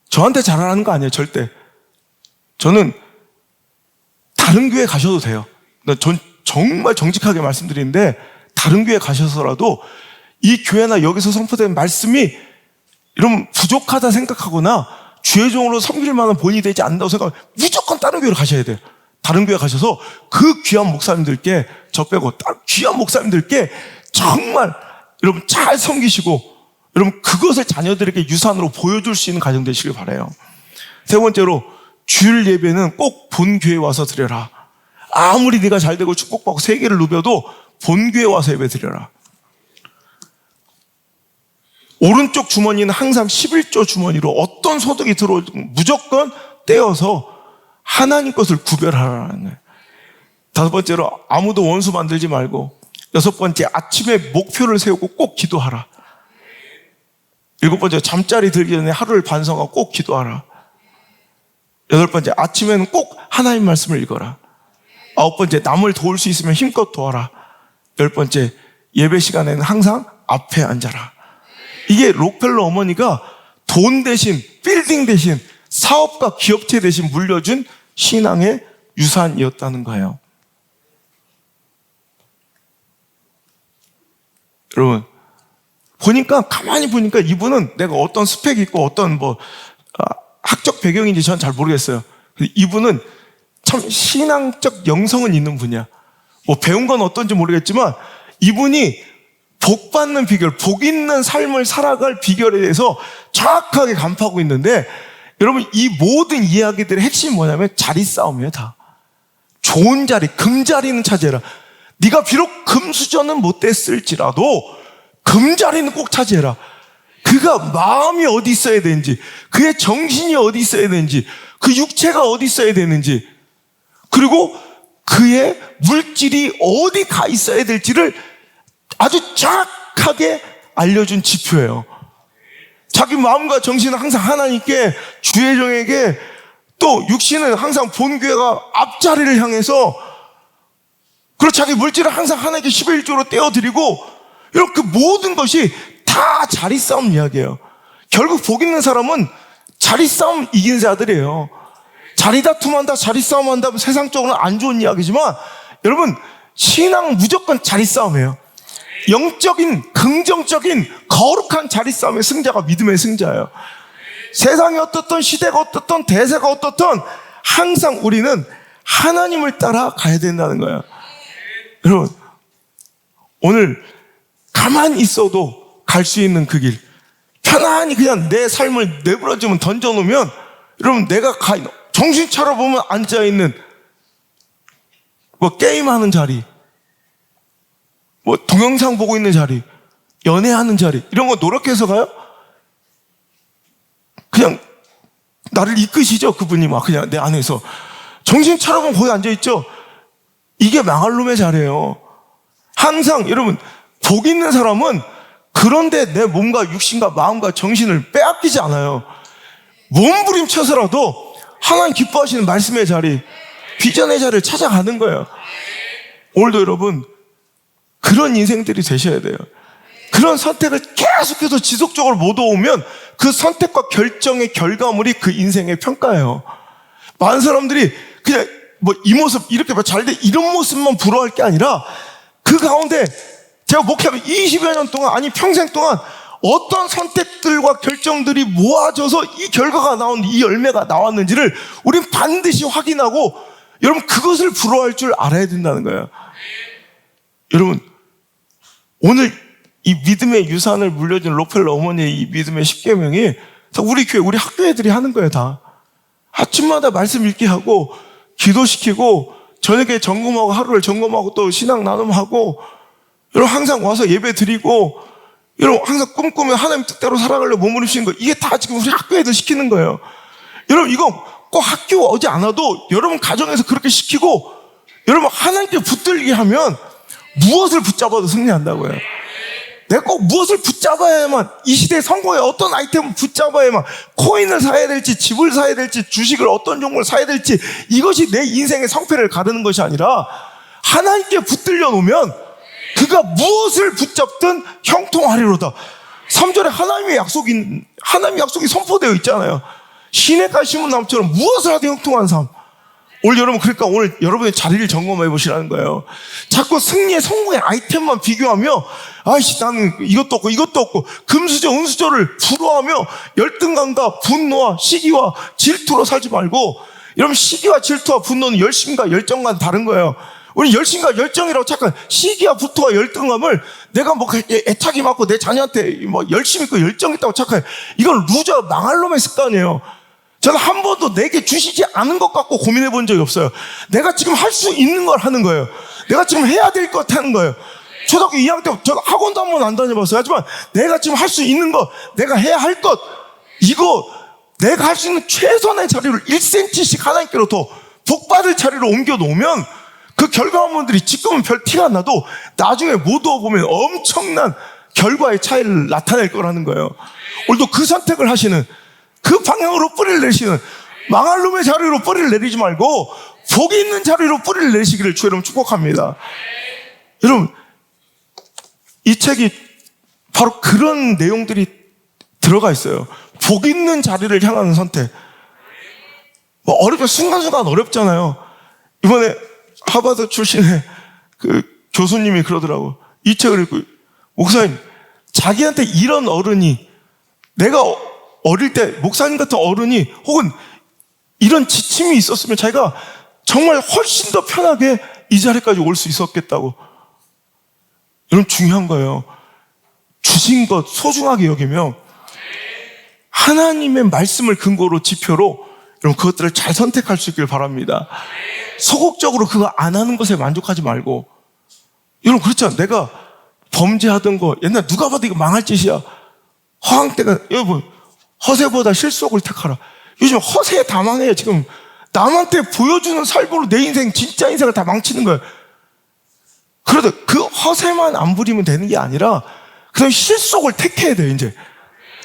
저한테 잘하라는 거 아니에요, 절대. 저는 다른 교회 가셔도 돼요. 전 정말 정직하게 말씀드리는데, 다른 교회 가셔서라도 이 교회나 여기서 선포된 말씀이 이러면 부족하다 생각하거나 주의 종으로 섬길 만한 본이 되지 않는다고 생각하면 무조건 다른 교회로 가셔야 돼요. 다른 교회 가셔서 그 귀한 목사님들께, 저 빼고 귀한 목사님들께 정말 여러분 잘 섬기시고, 여러분 그것을 자녀들에게 유산으로 보여줄 수 있는 가정 되시길 바라요. 세 번째로, 주일 예배는 꼭 본교회에 와서 드려라. 아무리 네가 잘 되고 축복받고 세계를 누벼도 본교회에 와서 예배 드려라. 오른쪽 주머니는 항상 11조 주머니로 어떤 소득이 들어오든 무조건 떼어서 하나님 것을 구별하라는 거예요. 다섯 번째로, 아무도 원수 만들지 말고. 여섯 번째, 아침에 목표를 세우고 꼭 기도하라. 일곱 번째, 잠자리 들기 전에 하루를 반성하고 꼭 기도하라. 여덟 번째, 아침에는 꼭 하나님 말씀을 읽어라. 아홉 번째, 남을 도울 수 있으면 힘껏 도와라. 열 번째, 예배 시간에는 항상 앞에 앉아라. 이게 록펠러 어머니가 돈 대신, 빌딩 대신, 사업과 기업체 대신 물려준 신앙의 유산이었다는 거예요. 여러분, 가만히 보니까 이분은 내가 어떤 스펙이 있고 어떤 학적 배경인지 전 잘 모르겠어요. 이분은 참 신앙적 영성은 있는 분이야. 배운 건 어떤지 모르겠지만 이분이 복 받는 비결, 복 있는 삶을 살아갈 비결에 대해서 정확하게 간파하고 있는데, 여러분 이 모든 이야기들의 핵심이 뭐냐면 자리 싸움이에요. 다 좋은 자리, 금자리는 차지해라. 네가 비록 금수저는 못 됐을지라도 금자리는 꼭 차지해라. 그가 마음이 어디 있어야 되는지, 그의 정신이 어디 있어야 되는지, 그 육체가 어디 있어야 되는지, 그리고 그의 물질이 어디 가 있어야 될지를 아주 정확하게 알려준 지표예요. 자기 마음과 정신은 항상 하나님께, 주의 종에게, 또 육신은 항상 본교회가 앞자리를 향해서, 그리고 자기 물질을 항상 하나님께 11조로 떼어드리고, 이런 그 모든 것이 다 자리 싸움 이야기예요. 결국 복 있는 사람은 자리 싸움 이긴 자들이에요. 자리 다툼한다, 자리 싸움한다, 세상적으로는 안 좋은 이야기지만, 여러분 신앙은 무조건 자리 싸움이에요. 영적인, 긍정적인, 거룩한 자리 싸움의 승자가 믿음의 승자예요. 세상이 어떻든, 시대가 어떻든, 대세가 어떻든 항상 우리는 하나님을 따라 가야 된다는 거예요. 여러분, 오늘 가만히 있어도 갈 수 있는 그 길, 편안히 그냥 내 삶을 내버려주면, 던져놓으면, 여러분 내가 정신 차려보면 앉아있는 게임하는 자리, 동영상 보고 있는 자리, 연애하는 자리, 이런 거 노력해서 가요? 그냥 나를 이끄시죠. 그분이 그냥 내 안에서 정신 차려보면 거기 앉아있죠. 이게 망할 놈의 자리예요. 항상 여러분 복 있는 사람은 그런데 내 몸과 육신과 마음과 정신을 빼앗기지 않아요. 몸부림쳐서라도 하나님 기뻐하시는 말씀의 자리, 비전의 자리를 찾아가는 거예요. 오늘도 여러분 그런 인생들이 되셔야 돼요. 그런 선택을 계속해서 지속적으로 못 오면 그 선택과 결정의 결과물이 그 인생의 평가예요. 많은 사람들이 그냥 뭐 이 모습 이렇게 잘 돼 이런 모습만 부러워할 게 아니라 그 가운데 제가 목회하면 20여 년 동안 아니 평생 동안 어떤 선택들과 결정들이 모아져서 이 결과가 나온 이 열매가 나왔는지를 우린 반드시 확인하고 여러분 그것을 부러워할 줄 알아야 된다는 거예요. 여러분 오늘 이 믿음의 유산을 물려준 록펠러 어머니의 이 믿음의 10계명이 우리 교회 우리 학교 애들이 하는 거예요. 다 아침마다 말씀 읽게 하고 기도시키고 저녁에 점검하고 하루를 점검하고 또 신앙 나눔하고 여러분 항상 와서 예배 드리고 여러분 항상 꿈꾸며 하나님 뜻대로 살아가려고 몸부림치는 거 이게 다 지금 우리 학교 애들 시키는 거예요. 여러분 이거 꼭 학교 오지 않아도 여러분 가정에서 그렇게 시키고 여러분 하나님께 붙들게 하면 무엇을 붙잡아도 승리한다고요. 내가 꼭 무엇을 붙잡아야만 이 시대의 성공에 어떤 아이템을 붙잡아야만 코인을 사야 될지 집을 사야 될지 주식을 어떤 종목을 사야 될지 이것이 내 인생의 성패를 가르는 것이 아니라 하나님께 붙들려 놓으면 그가 무엇을 붙잡든 형통하리로다. 3절에 하나님의 약속이 선포되어 있잖아요. 시냇가에 심은 나무처럼 무엇을 하든 형통한 삶. 오늘 여러분 그러니까 오늘 여러분의 자리를 점검해 보시라는 거예요. 자꾸 승리의 성공의 아이템만 비교하며 아이씨 나는 이것도 없고 금수저 은수저를 부러워하며 열등감과 분노와 시기와 질투로 살지 말고 여러분 시기와 질투와 분노는 열심과 열정과는 다른 거예요. 우리 열심과 열정이라고 착각 시기와 부투와 열등감을 내가 뭐 애착이 많고 내 자녀한테 뭐 열심 있고 열정 있다고 착각해. 이건 루저 망할 놈의 습관이에요. 저는 한 번도 내게 주시지 않은 것 갖고 고민해 본 적이 없어요. 내가 지금 할 수 있는 걸 하는 거예요. 내가 지금 해야 될 것 하는 거예요. 초등학교 2학년 때 저는 학원도 한 번 안 다녀봤어요. 하지만 내가 지금 할 수 있는 것, 내가 해야 할 것, 이거 내가 할 수 있는 최선의 자리를 1cm씩 하나님께로 더 복받을 자리로 옮겨 놓으면 그 결과물들이 지금은 별 티가 안 나도 나중에 모두 보면 엄청난 결과의 차이를 나타낼 거라는 거예요. 오늘도 그 선택을 하시는 그 방향으로 뿌리를 내리시는 망할 놈의 자리로 뿌리를 내리지 말고 복이 있는 자리로 뿌리를 내리시기를 주 여러분 축복합니다. 여러분 이 책이 바로 그런 내용들이 들어가 있어요. 복 있는 자리를 향하는 선택. 뭐 어렵죠. 순간순간 어렵잖아요. 이번에 하버드 출신의 그 교수님이 그러더라고. 이 책을 읽고 목사님 자기한테 이런 어른이 내가 어릴 때 목사님 같은 어른이 혹은 이런 지침이 있었으면 자기가 정말 훨씬 더 편하게 이 자리까지 올 수 있었겠다고. 여러분 중요한 거예요. 주신 것 소중하게 여기며 하나님의 말씀을 근거로 지표로 여러분 그것들을 잘 선택할 수 있길 바랍니다. 소극적으로 그거 안 하는 것에 만족하지 말고 여러분 그렇잖아. 내가 범죄하던 거 옛날 누가 봐도 이거 망할 짓이야. 허황 때가 여러분 허세보다 실속을 택하라. 요즘 허세에 다 망해요. 지금 남한테 보여주는 삶으로 내 인생 진짜 인생을 다 망치는 거예요. 그래도 그 허세만 안 부리면 되는 게 아니라 그다음 실속을 택해야 돼요. 이제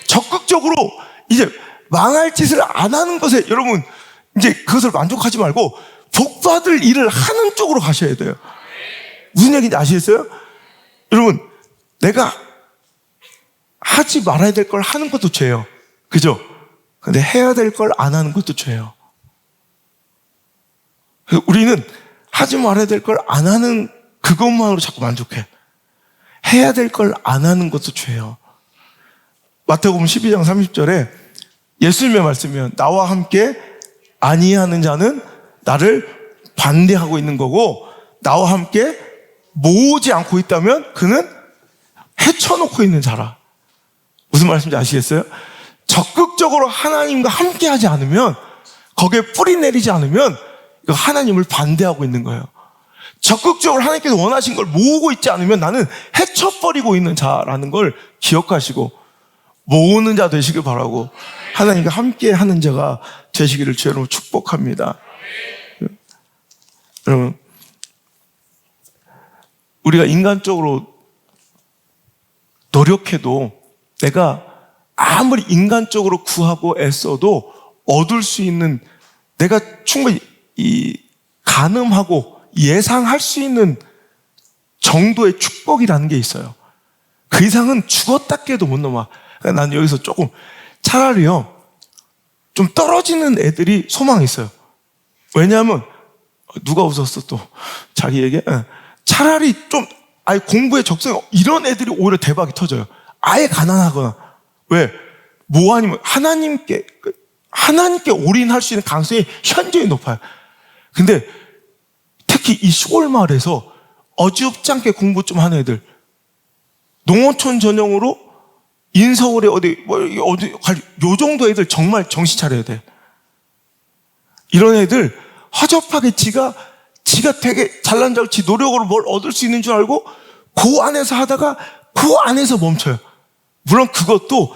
적극적으로 이제 망할 짓을 안 하는 것에 여러분 이제 그것을 만족하지 말고 복받을 일을 하는 쪽으로 가셔야 돼요. 무슨 얘기인지 아시겠어요? 여러분 내가 하지 말아야 될 걸 하는 것도 죄예요. 그죠? 근데 해야 될 걸 안 하는 것도 죄예요. 우리는 하지 말아야 될 걸 안 하는 그것만으로 자꾸 만족해. 해야 될 걸 안 하는 것도 죄예요. 마태복음 12장 30절에 예수님의 말씀이면 나와 함께 아니하는 자는 나를 반대하고 있는 거고 나와 함께 모으지 않고 있다면 그는 헤쳐놓고 있는 자라. 무슨 말씀인지 아시겠어요? 적극적으로 하나님과 함께 하지 않으면 거기에 뿌리 내리지 않으면 이거 하나님을 반대하고 있는 거예요. 적극적으로 하나님께서 원하신 걸 모으고 있지 않으면 나는 헤쳐버리고 있는 자라는 걸 기억하시고 모으는 자 되시길 바라고 하나님과 함께 하는 자가 되시기를 주 여러분 축복합니다. 여러분 우리가 인간적으로 노력해도 내가 아무리 인간적으로 구하고 애써도 얻을 수 있는 내가 충분히 가늠하고 예상할 수 있는 정도의 축복이라는 게 있어요. 그 이상은 죽었다 깨도 못 넘어. 그러니까 난 여기서 조금 차라리요 좀 떨어지는 애들이 소망이 있어요. 왜냐하면 누가 웃었어 또 자기에게? 차라리 좀 아예 공부에 적성이 이런 애들이 오히려 대박이 터져요. 아예 가난하거나. 왜? 뭐 아니면 하나님께 올인할 수 있는 가능성이 현저히 높아요. 근데 특히 이 시골 마을에서 어지럽지 않게 공부 좀 하는 애들, 농어촌 전형으로 인서울에 어디 요 정도 애들 정말 정신 차려야 돼. 이런 애들 허접하게 지가 되게 잘난 자치 노력으로 뭘 얻을 수 있는 줄 알고 그 안에서 하다가 그 안에서 멈춰요. 물론 그것도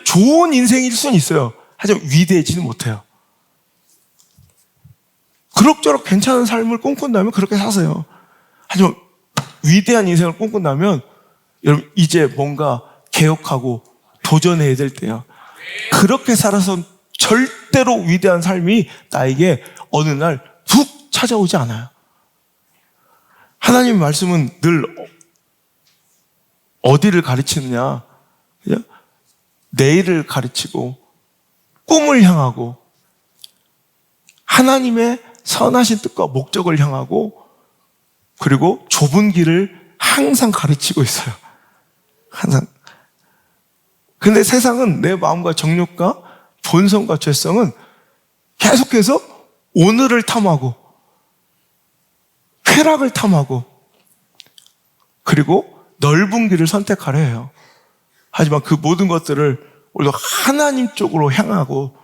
좋은 인생일 수는 있어요. 하지만 위대해지는 못해요. 그럭저럭 괜찮은 삶을 꿈꾼다면 그렇게 사세요. 하지만 위대한 인생을 꿈꾼다면 여러분 이제 뭔가 개혁하고 도전해야 될 때야. 그렇게 살아서 절대로 위대한 삶이 나에게 어느 날 툭 찾아오지 않아요. 하나님의 말씀은 늘 어디를 가르치느냐? 그냥 내일을 가르치고 꿈을 향하고 하나님의 선하신 뜻과 목적을 향하고 그리고 좁은 길을 항상 가르치고 있어요. 항상. 근데 세상은 내 마음과 정욕과 본성과 죄성은 계속해서 오늘을 탐하고 쾌락을 탐하고 그리고 넓은 길을 선택하려 해요. 하지만 그 모든 것들을 오늘도 하나님 쪽으로 향하고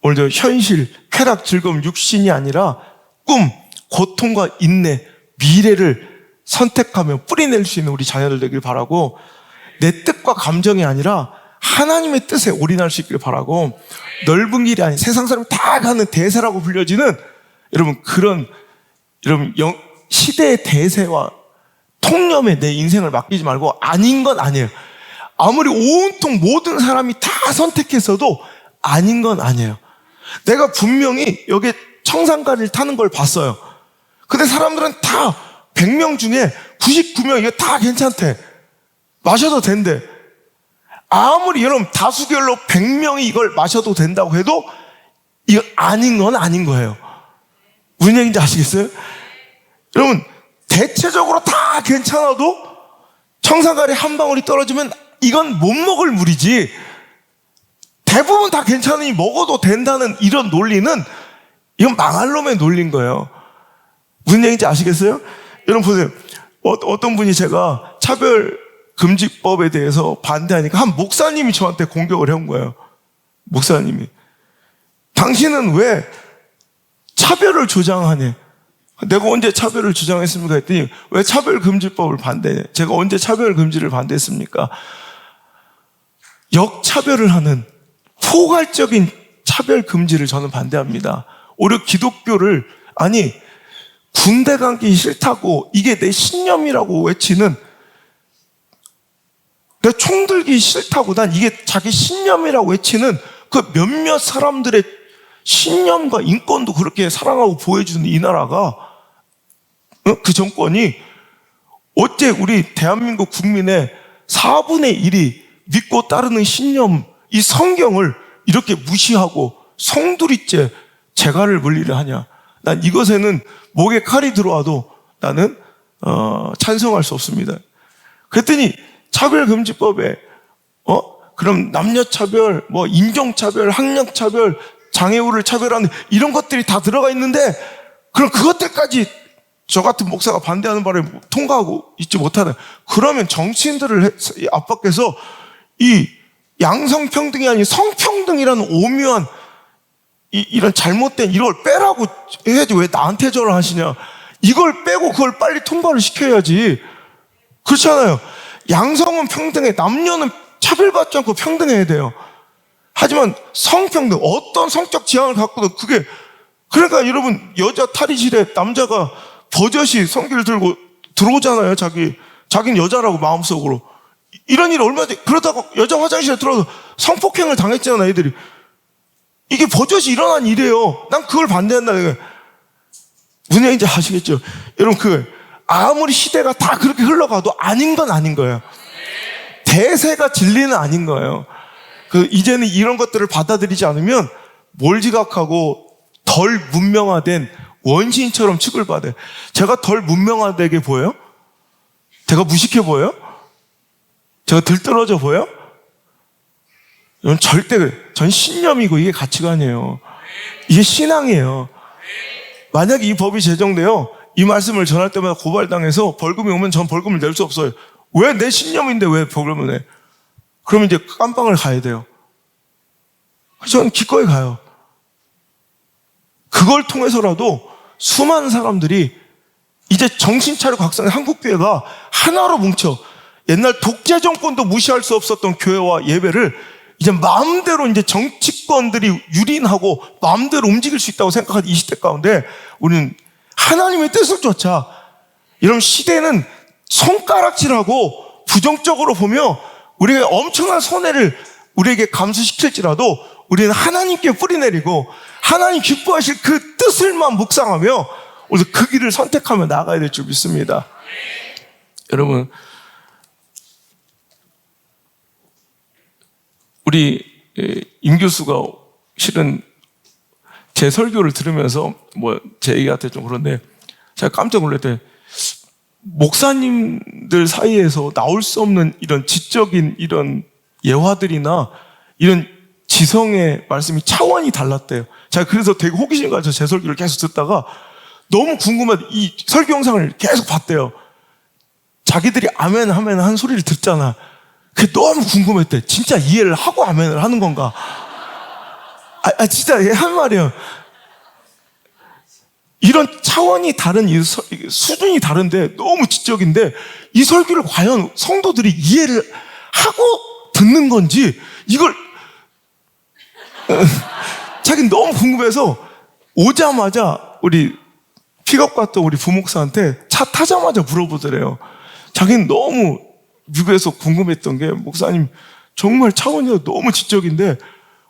오늘도 현실, 쾌락, 즐거움, 육신이 아니라 꿈, 고통과 인내, 미래를 선택하며 뿌리낼 수 있는 우리 자녀들 되길 바라고 내 뜻과 감정이 아니라 하나님의 뜻에 올인할 수 있기를 바라고 넓은 길이 아닌 세상 사람이 다 가는 대세라고 불려지는 여러분 그런 여러분 시대의 대세와 통념에 내 인생을 맡기지 말고 아닌 건 아니에요. 아무리 온통 모든 사람이 다 선택했어도 아닌 건 아니에요. 내가 분명히 여기 청산가리를 타는 걸 봤어요. 근데 사람들은 다 100명 중에 99명 이거 다 괜찮대. 마셔도 된대. 아무리 여러분 다수결로 100명이 이걸 마셔도 된다고 해도 이거 아닌 건 아닌 거예요. 무슨 얘기인지 아시겠어요? 여러분 대체적으로 다 괜찮아도 청산가리 한 방울이 떨어지면 이건 못 먹을 물이지 대부분 다 괜찮으니 먹어도 된다는 이런 논리는 이건 망할 놈의 논리인 거예요. 무슨 얘기인지 아시겠어요? 여러분 보세요. 어떤 분이 제가 차별금지법에 대해서 반대하니까 한 목사님이 저한테 공격을 해온 거예요. 목사님이. 당신은 왜 차별을 주장하니? 내가 언제 차별을 주장했습니까? 했더니 왜 차별금지법을 반대해? 제가 언제 차별금지를 반대했습니까? 역차별을 하는 포괄적인 차별금지를 저는 반대합니다. 오히려 기독교를 군대 가기 싫다고 이게 내 신념이라고 외치는 내 총 들기 싫다고 난 이게 자기 신념이라고 외치는 그 몇몇 사람들의 신념과 인권도 그렇게 사랑하고 보여주는 이 나라가 그 정권이 어째 우리 대한민국 국민의 4분의 1이 믿고 따르는 신념 이 성경을 이렇게 무시하고 송두리째 재갈을 물리려 하냐. 난 이것에는 목에 칼이 들어와도 나는 찬성할 수 없습니다. 그랬더니 차별금지법에 그럼 남녀차별, 인종차별, 학력차별, 장애우를 차별하는 이런 것들이 다 들어가 있는데 그럼 그것들까지 저 같은 목사가 반대하는 바람에 통과하고 있지 못하다. 그러면 정치인들을 압박해서 이 양성평등이 아닌 성평등이라는 오묘한 이런 잘못된 이걸 빼라고 해야지 왜 나한테 저를 하시냐. 이걸 빼고 그걸 빨리 통과를 시켜야지. 그렇잖아요. 양성은 평등해. 남녀는 차별받지 않고 평등해야 돼요. 하지만 성평등, 어떤 성적 지향을 갖고도 그게 그러니까 여러분 여자 탈의실에 남자가 버젓이 성기를 들고 들어오잖아요. 자기는 여자라고 마음속으로. 이런 일 얼마 전에 그러다가 여자 화장실에 들어와서 성폭행을 당했잖아 애들이. 이게 버젓이 일어난 일이에요. 난 그걸 반대한다. 무슨 얘기인지 아시겠죠? 여러분 아무리 시대가 다 그렇게 흘러가도 아닌 건 아닌 거예요. 대세가 진리는 아닌 거예요. 이제는 이런 것들을 받아들이지 않으면 몰지각하고 덜 문명화된 원시인처럼 취급받아요. 제가 덜 문명화되게 보여요? 제가 무식해 보여요? 제가 들떨어져 보여요? 이건 절대 그래요. 전 신념이고 이게 가치관이에요. 이게 신앙이에요. 만약에 이 법이 제정돼요, 이 말씀을 전할 때마다 고발당해서 벌금이 오면 전 벌금을 낼 수 없어요. 왜? 내 신념인데 왜 벌금을 내? 그러면 이제 깜빵을 가야 돼요. 저는 기꺼이 가요. 그걸 통해서라도 수많은 사람들이 이제 정신 차리고 각성의 한국교회가 하나로 뭉쳐 옛날 독재 정권도 무시할 수 없었던 교회와 예배를 이제 마음대로 이제 정치권들이 유린하고 마음대로 움직일 수 있다고 생각한 20대 가운데 우리는 하나님의 뜻을 쫓아. 이런 시대는 손가락질하고 부정적으로 보며 우리가 엄청난 손해를 우리에게 감수시킬지라도 우리는 하나님께 뿌리내리고 하나님 기뻐하실 그 뜻을만 묵상하며 오늘 그 길을 선택하며 나가야 될 줄 믿습니다. 여러분, 우리 임 교수가 실은 제 설교를 들으면서 제 얘기한테 좀 그런데 제가 깜짝 놀랐대. 목사님들 사이에서 나올 수 없는 이런 지적인 이런 예화들이나 이런 지성의 말씀이 차원이 달랐대요. 제가 그래서 되게 호기심 가져서 제 설교를 계속 듣다가 너무 궁금해서 이 설교 영상을 계속 봤대요. 자기들이 아멘 하면 한 소리를 듣잖아. 그게 너무 궁금했대. 진짜 이해를 하고 아멘을 하는 건가? 진짜 한 말이에요. 이런 차원이 다른, 수준이 다른데 너무 지적인데 이 설교를 과연 성도들이 이해를 하고 듣는 건지 이걸 자기는 너무 궁금해서 오자마자 우리 픽업 갔던 우리 부목사한테 차 타자마자 물어보더래요. 자기는 너무 미국에서 궁금했던 게 목사님 정말 차원이 너무 지적인데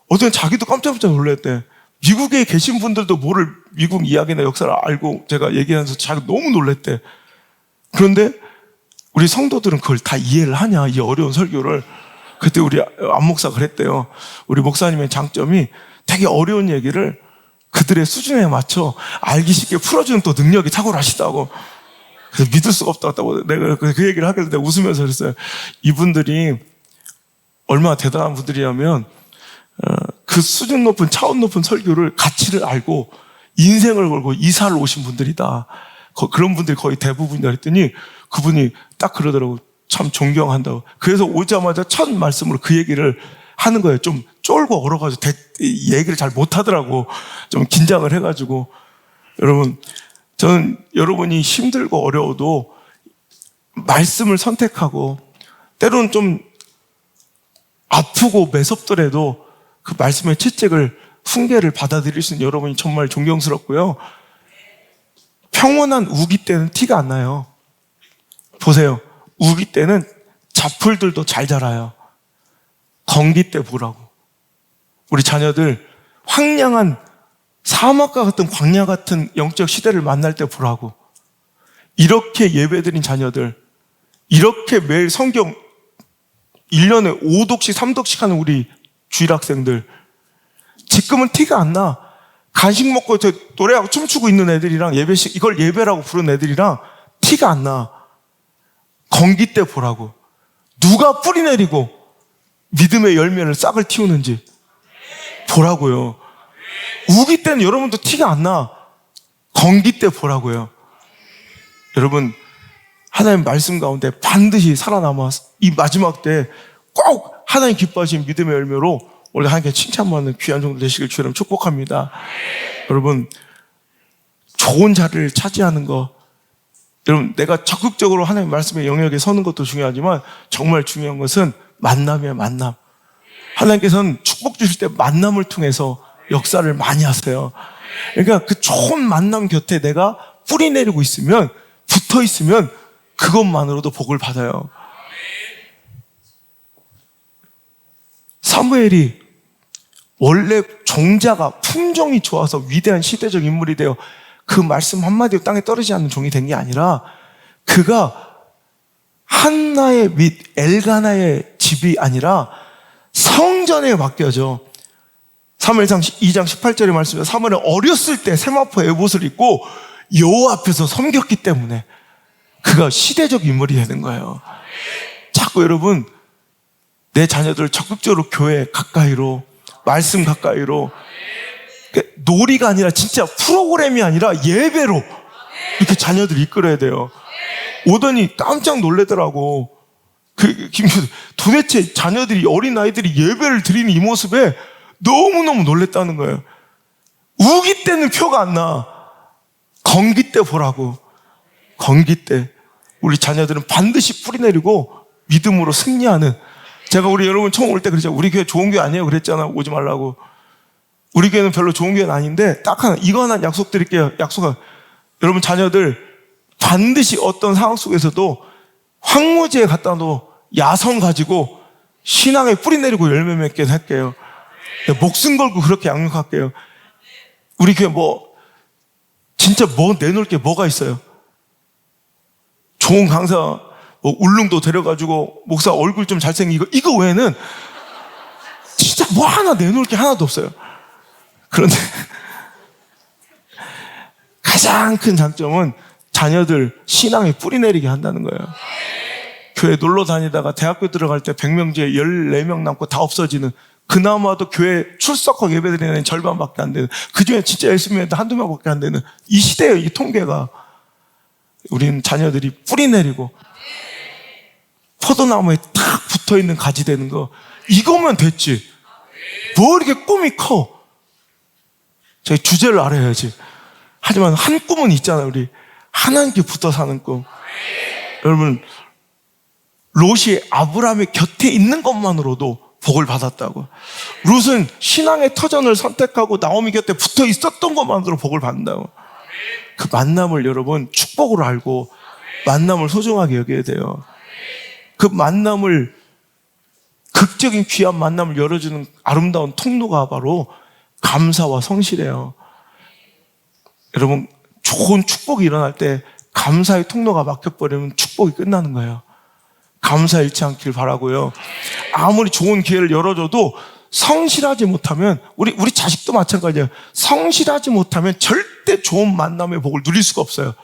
어떤 자기도 깜짝깜짝 놀랐대. 미국에 계신 분들도 모를 미국 이야기나 역사를 알고 제가 얘기하면서 자기 너무 놀랐대. 그런데 우리 성도들은 그걸 다 이해를 하냐, 이 어려운 설교를. 그때 우리 안 목사가 그랬대요. 우리 목사님의 장점이 되게 어려운 얘기를 그들의 수준에 맞춰 알기 쉽게 풀어주는 또 능력이 탁월하시다고. 그래서 믿을 수가 없다고 내가 그 얘기를 하길래 내가 웃으면서 그랬어요. 이분들이 얼마나 대단한 분들이냐면 그 수준 높은 차원 높은 설교를 가치를 알고 인생을 걸고 이사를 오신 분들이다. 그런 분들이 거의 대부분이다 했더니 그분이 딱 그러더라고. 참 존경한다고. 그래서 오자마자 첫 말씀으로 그 얘기를 하는 거예요. 좀 쫄고 얼어가지고 얘기를 잘 못하더라고. 좀 긴장을 해가지고. 여러분, 저는 여러분이 힘들고 어려워도 말씀을 선택하고 때로는 좀 아프고 매섭더라도 그 말씀의 채찍을 훈계를 받아들일 수 있는 여러분이 정말 존경스럽고요. 평온한 우기 때는 티가 안 나요. 보세요. 우기 때는 잡풀들도 잘 자라요. 건기 때 보라고. 우리 자녀들 황량한 사막과 같은 광야 같은 영적 시대를 만날 때 보라고. 이렇게 예배드린 자녀들, 이렇게 매일 성경 1년에 5독씩 3독씩 하는 우리 주일학생들, 지금은 티가 안 나. 간식 먹고 저 노래하고 춤추고 있는 애들이랑 이걸 예배라고 부르는 애들이랑 티가 안 나. 건기 때 보라고. 누가 뿌리 내리고 믿음의 열매를 싹을 틔우는지 보라고요. 우기 때는 여러분도 티가 안 나. 건기 때 보라고요. 여러분, 하나님 말씀 가운데 반드시 살아남아 이 마지막 때 꼭 하나님 기뻐하신 믿음의 열매로 우리 하나님께 칭찬받는 귀한 종들 되시길 주님 축복합니다. 여러분, 좋은 자리를 차지하는 거, 여러분, 내가 적극적으로 하나님 말씀의 영역에 서는 것도 중요하지만 정말 중요한 것은 만남이에요. 만남. 하나님께서는 축복 주실 때 만남을 통해서 역사를 많이 하세요. 그러니까 그 좋은 만남 곁에 내가 뿌리 내리고 있으면, 붙어 있으면 그것만으로도 복을 받아요. 사무엘이 원래 종자가 품종이 좋아서 위대한 시대적 인물이 되어 그 말씀 한마디로 땅에 떨어지지 않는 종이 된 게 아니라 그가 한나의 및 엘가나의 집이 아니라 성전에 맡겨져 사무엘상 2장 18절의 말씀에 사무엘은 어렸을 때 세마포 에봇을 입고 여호와 앞에서 섬겼기 때문에 그가 시대적 인물이 되는 거예요. 자꾸 여러분 내 자녀들 적극적으로 교회 가까이로, 말씀 가까이로, 놀이가 아니라 진짜 프로그램이 아니라 예배로 이렇게 자녀들 이끌어야 돼요. 오더니 깜짝 놀래더라고. 도대체 자녀들이, 어린 아이들이 예배를 드리는 이 모습에 너무너무 놀랬다는 거예요. 우기 때는 표가 안 나. 건기 때 보라고. 건기 때 우리 자녀들은 반드시 뿌리내리고 믿음으로 승리하는. 제가 우리 여러분 처음 올 때 그랬죠. 우리 교회 좋은 교회 아니에요 그랬잖아. 오지 말라고. 우리 교회는 별로 좋은 교회는 아닌데 딱 하나, 이거 하나 약속드릴게요. 여러분 자녀들 반드시 어떤 상황 속에서도 황무지에 갖다 놓 야성 가지고 신앙에 뿌리 내리고 열매 맺게 할게요. 목숨 걸고 그렇게 양육할게요. 우리 교회 진짜 내놓을 게 뭐가 있어요? 좋은 강사, 울릉도 데려가지고 목사 얼굴 좀 잘생기고 이거 외에는 진짜 하나 내놓을 게 하나도 없어요. 그런데 가장 큰 장점은 자녀들 신앙에 뿌리 내리게 한다는 거예요. 교회 놀러 다니다가 대학교 들어갈 때 100명 중에 14명 남고 다 없어지는, 그나마도 교회 출석하고 예배드리는 절반밖에 안 되는, 그중에 진짜 열심히 해도 한두 명밖에 안 되는 이 시대예요. 이 통계가. 우리는 자녀들이 뿌리 내리고 포도나무에 탁 붙어있는 가지 되는 거, 이거면 됐지. 뭐 이렇게 꿈이 커. 저희 주제를 알아야지. 하지만 한 꿈은 있잖아요. 우리 하나님께 붙어 사는 꿈. 여러분 롯이 아브라함의 곁에 있는 것만으로도 복을 받았다고. 롯은 신앙의 터전을 선택하고 나오미 곁에 붙어 있었던 것만으로 복을 받는다고. 그 만남을 여러분 축복으로 알고 만남을 소중하게 여겨야 돼요. 그 만남을, 극적인 귀한 만남을 열어주는 아름다운 통로가 바로 감사와 성실이에요. 여러분 좋은 축복이 일어날 때 감사의 통로가 막혀버리면 축복이 끝나는 거예요. 감사 잃지 않길 바라고요. 아무리 좋은 기회를 열어줘도 성실하지 못하면, 우리 자식도 마찬가지예요. 성실하지 못하면 절대 좋은 만남의 복을 누릴 수가 없어요.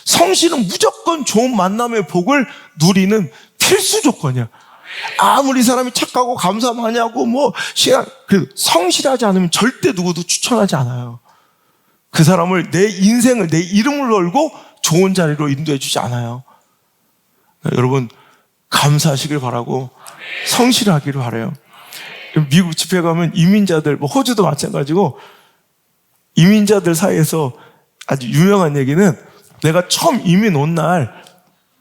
성실은 무조건 좋은 만남의 복을 누리는 필수 조건이야. 아무리 사람이 착하고 감사 많이 하고 성실하지 않으면 절대 누구도 추천하지 않아요. 그 사람을, 내 인생을, 내 이름을 걸고 좋은 자리로 인도해 주지 않아요. 여러분 감사하시길 바라고 성실하기를 바라요. 미국 집회 가면 이민자들, 호주도 마찬가지고, 이민자들 사이에서 아주 유명한 얘기는, 내가 처음 이민 온 날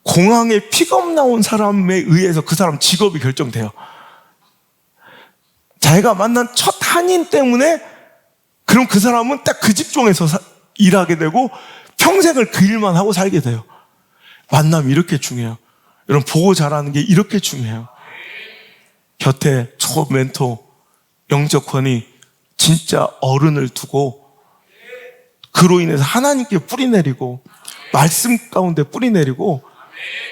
공항에 픽업 나온 사람에 의해서 그 사람 직업이 결정돼요. 자기가 만난 첫 한인 때문에, 그럼 그 사람은 딱 그 직종에서 일하게 되고 평생을 그 일만 하고 살게 돼요. 만남이 이렇게 중요해요. 여러분 보고 자라는 게 이렇게 중요해요. 곁에 좋은 멘토, 영적 권위, 진짜 어른을 두고 그로 인해서 하나님께 뿌리 내리고 말씀 가운데 뿌리 내리고,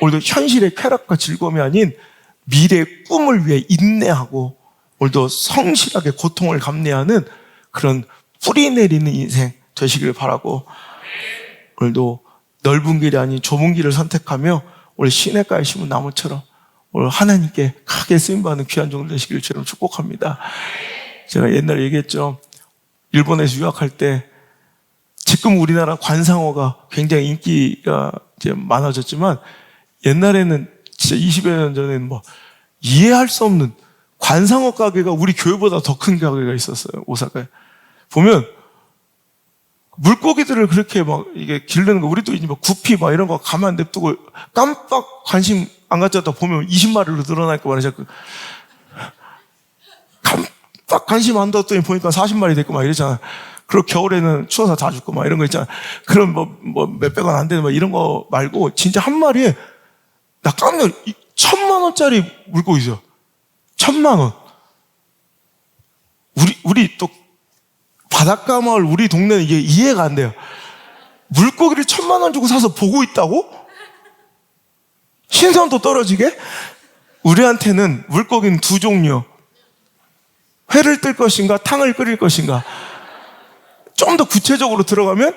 오늘도 현실의 쾌락과 즐거움이 아닌 미래의 꿈을 위해 인내하고 오늘도 성실하게 고통을 감내하는 그런 뿌리 내리는 인생 되시길 바라고, 오늘도 넓은 길이 아닌 좁은 길을 선택하며 오늘 시냇가에 심은 나무처럼 오늘 하나님께 크게 쓰임받는 귀한 종들 되시기를 주님 축복합니다. 제가 옛날에 얘기했죠. 일본에서 유학할 때, 지금 우리나라 관상어가 굉장히 인기가 이제 많아졌지만 옛날에는 진짜 20여 년 전에는 이해할 수 없는 관상어 가게가 우리 교회보다 더 큰 가게가 있었어요. 오사카에 보면 물고기들을 그렇게 이게 기르는 거, 우리도 이제 구피 이런 거 가만 냅두고 깜빡 관심 안 갖다 보면 20마리로 늘어날 거 말이죠. 깜빡 관심 안 뒀더니 보니까 40마리 됐고 이러잖아. 그리고 겨울에는 추워서 다 죽고 이런 거 있잖아. 그럼 몇백 원 안 되는 이런 거 말고 진짜 한 마리에 나 깜짝 1,000만 원짜리 물고기 있어요. 1,000만 원. 우리 또 바닷가 마을 우리 동네는 이게 이해가 안 돼요. 물고기를 1,000만 원 주고 사서 보고 있다고? 신선도 떨어지게? 우리한테는 물고기는 두 종류. 회를 뜰 것인가 탕을 끓일 것인가. 좀 더 구체적으로 들어가면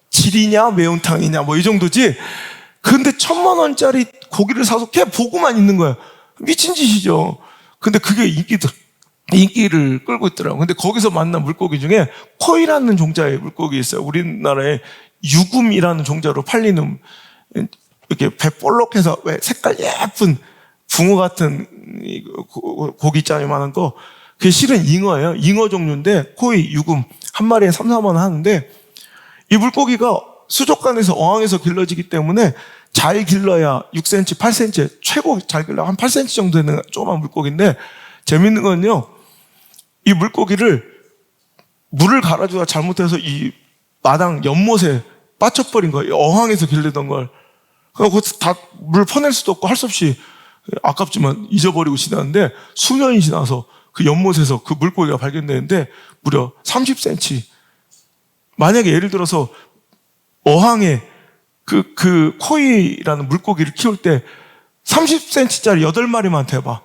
질이냐 매운탕이냐 뭐 이 정도지. 근데 1,000만 원짜리 고기를 사서 걔 보고만 있는 거예요. 미친 짓이죠. 근데 그게 인기를 끌고 있더라고요. 근데 거기서 만난 물고기 중에 코이라는 종자의 물고기 있어요. 우리나라에 유금이라는 종자로 팔리는, 이렇게 배 볼록해서 왜 색깔 예쁜 붕어 같은 고기 있잖아요. 많은 거. 그게 실은 잉어예요. 잉어 종류인데 코이, 유금 한 마리에 3, 4만 원 하는데, 이 물고기가 수족관에서 어항에서 길러지기 때문에 잘 길러야 6cm, 8cm, 최고 잘 길러야 한 8cm 정도 되는 조그만 물고기인데, 재밌는 건요, 이 물고기를 물을 갈아주다 잘못해서 이 마당 연못에 빠쳐버린 거예요. 어항에서 길르던 걸. 그래서 다 물 퍼낼 수도 없고 할 수 없이 아깝지만 잊어버리고 지났는데, 수년이 지나서 그 연못에서 그 물고기가 발견되는데 무려 30cm. 만약에 예를 들어서 어항에 그 코이라는 물고기를 키울 때 30cm짜리 8마리만 대봐.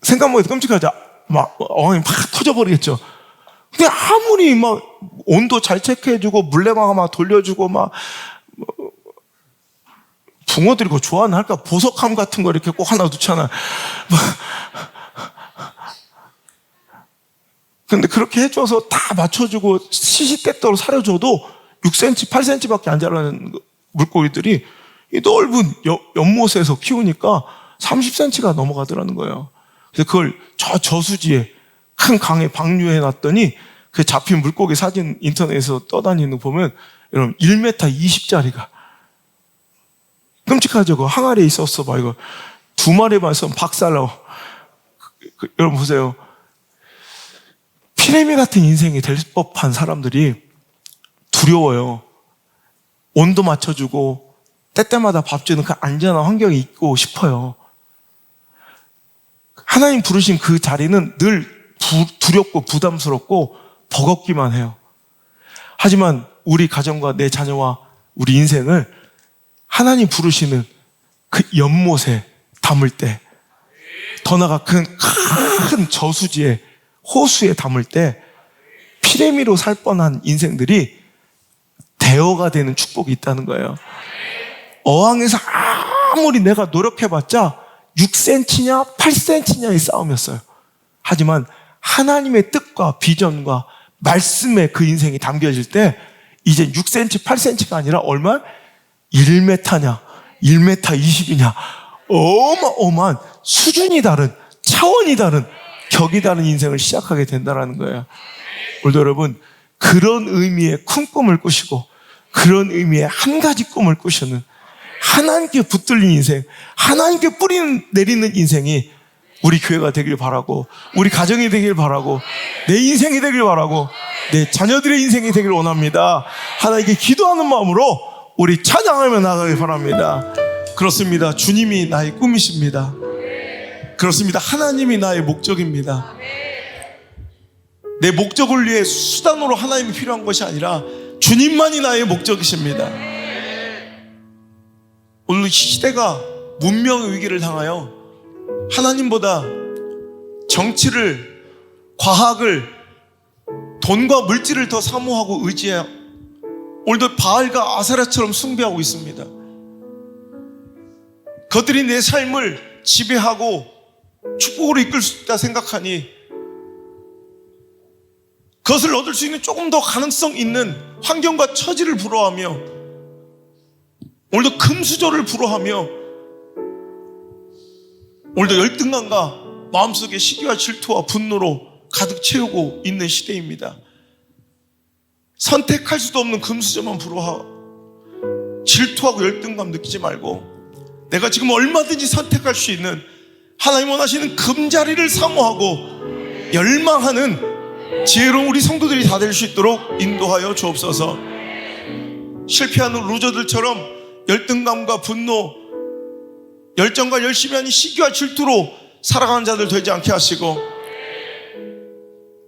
생각만 해도 끔찍하죠. 막 어항이 막 터져버리겠죠. 근데 아무리 막 온도 잘 체크해주고 물레방아 막 돌려주고 막 붕어들이 그거 좋아하나 할까? 보석함 같은 거 이렇게 꼭 하나 두잖아. 근데 그렇게 해줘서 다 맞춰주고 시시때때로 사려줘도 6cm, 8cm밖에 안 자라는 물고기들이 이 넓은 연못에서 키우니까 30cm가 넘어가더라는 거예요. 그래서 그걸 저수지에 큰 강에 방류해 놨더니 그 잡힌 물고기 사진 인터넷에서 떠다니는 거 보면 여러분 1m 20짜리가 끔찍하죠. 그 항아리에 있었어 봐. 이거 2마리만 있으면 박살나고. 여러분 보세요. 피레미 같은 인생이 될 법한 사람들이 두려워요. 온도 맞춰주고 때때마다 밥 주는 그 안전한 환경에 있고 싶어요. 하나님 부르신 그 자리는 늘 두렵고 부담스럽고 버겁기만 해요. 하지만 우리 가정과 내 자녀와 우리 인생을 하나님 부르시는 그 연못에 담을 때, 더 나아가 큰 저수지에 호수에 담을 때 피레미로 살 뻔한 인생들이 대어가 되는 축복이 있다는 거예요. 어항에서 아무리 내가 노력해봤자 6cm냐 8cm냐의 싸움이었어요. 하지만 하나님의 뜻과 비전과 말씀에 그 인생이 담겨질 때 이제 6cm 8cm가 아니라 얼마? 1m냐 1m 20이냐 어마어마한 수준이 다른, 차원이 다른, 격이 다른 인생을 시작하게 된다는 거예요. 오늘도 여러분 그런 의미의 큰 꿈을 꾸시고 그런 의미의 한 가지 꿈을 꾸시는, 하나님께 붙들린 인생, 하나님께 뿌리 내리는 인생이 우리 교회가 되길 바라고, 우리 가정이 되길 바라고, 내 인생이 되길 바라고, 내 자녀들의 인생이 되길 원합니다. 하나님께 기도하는 마음으로 우리 찬양하며 나가길 바랍니다. 그렇습니다. 주님이 나의 꿈이십니다. 그렇습니다. 하나님이 나의 목적입니다. 내 목적을 위해 수단으로 하나님이 필요한 것이 아니라 주님만이 나의 목적이십니다. 오늘 시대가 문명의 위기를 당하여 하나님보다 정치를, 과학을, 돈과 물질을 더 사모하고 의지해 오늘도 바알과 아세라처럼 숭배하고 있습니다. 그들이 내 삶을 지배하고 축복으로 이끌 수 있다 생각하니 그것을 얻을 수 있는 조금 더 가능성 있는 환경과 처지를 부러워하며 오늘도 금수저를 부러워하며 오늘도 열등감과 마음속에 시기와 질투와 분노로 가득 채우고 있는 시대입니다. 선택할 수도 없는 금수저만 부러워하고 질투하고 열등감 느끼지 말고 내가 지금 얼마든지 선택할 수 있는 하나님 원하시는 금자리를 사모하고 열망하는 지혜로운 우리 성도들이 다 될 수 있도록 인도하여 주옵소서. 실패하는 루저들처럼 열등감과 분노, 열정과 열심이 아닌 시기와 질투로 살아가는 자들 되지 않게 하시고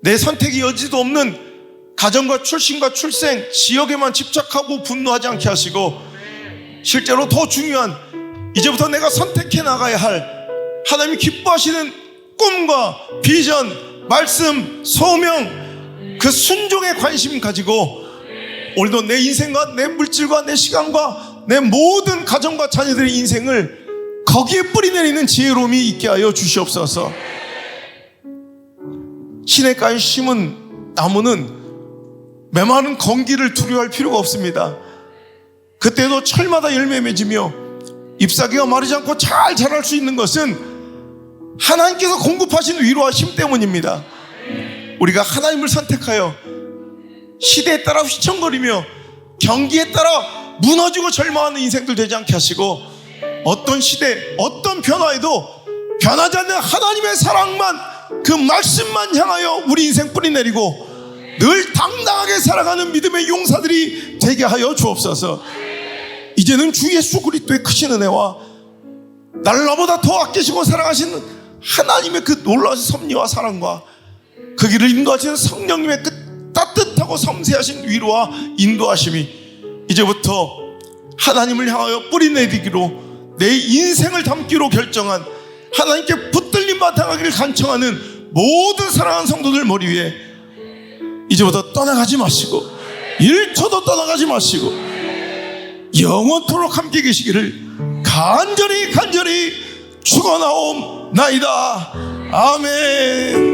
내 선택이 여지도 없는 가정과 출신과 출생, 지역에만 집착하고 분노하지 않게 하시고 실제로 더 중요한 이제부터 내가 선택해 나가야 할 하나님이 기뻐하시는 꿈과 비전, 말씀, 소명, 그 순종에 관심 가지고 오늘도 내 인생과 내 물질과 내 시간과 내 모든 가정과 자녀들의 인생을 거기에 뿌리내리는 지혜로움이 있게 하여 주시옵소서. 시냇가에 심은 나무는 메마른 건기를 두려워할 필요가 없습니다. 그때도 철마다 열매 맺으며 잎사귀가 마르지 않고 잘 자랄 수 있는 것은 하나님께서 공급하신 위로와 힘 때문입니다. 우리가 하나님을 선택하여 시대에 따라 휘청거리며 경기에 따라 무너지고 절망하는 인생들 되지 않게 하시고, 어떤 시대, 어떤 변화에도 변하지 않는 하나님의 사랑만, 그 말씀만 향하여 우리 인생 뿌리내리고 늘 당당하게 살아가는 믿음의 용사들이 되게 하여 주옵소서. 이제는 주 예수 그리스도의 크신 은혜와 나를 나보다 더 아끼시고 사랑하시는 하나님의 그 놀라운 섭리와 사랑과 그 길을 인도하시는 성령님의 그 따뜻하고 섬세하신 위로와 인도하심이 이제부터 하나님을 향하여 뿌리내리기로 내 인생을 담기로 결정한, 하나님께 붙들림 바탕하기를 간청하는 모든 사랑하는 성도들 머리 위에 이제부터 떠나가지 마시고, 1초도 떠나가지 마시고 영원토록 함께 계시기를 간절히 축원하옵나이다. 아멘.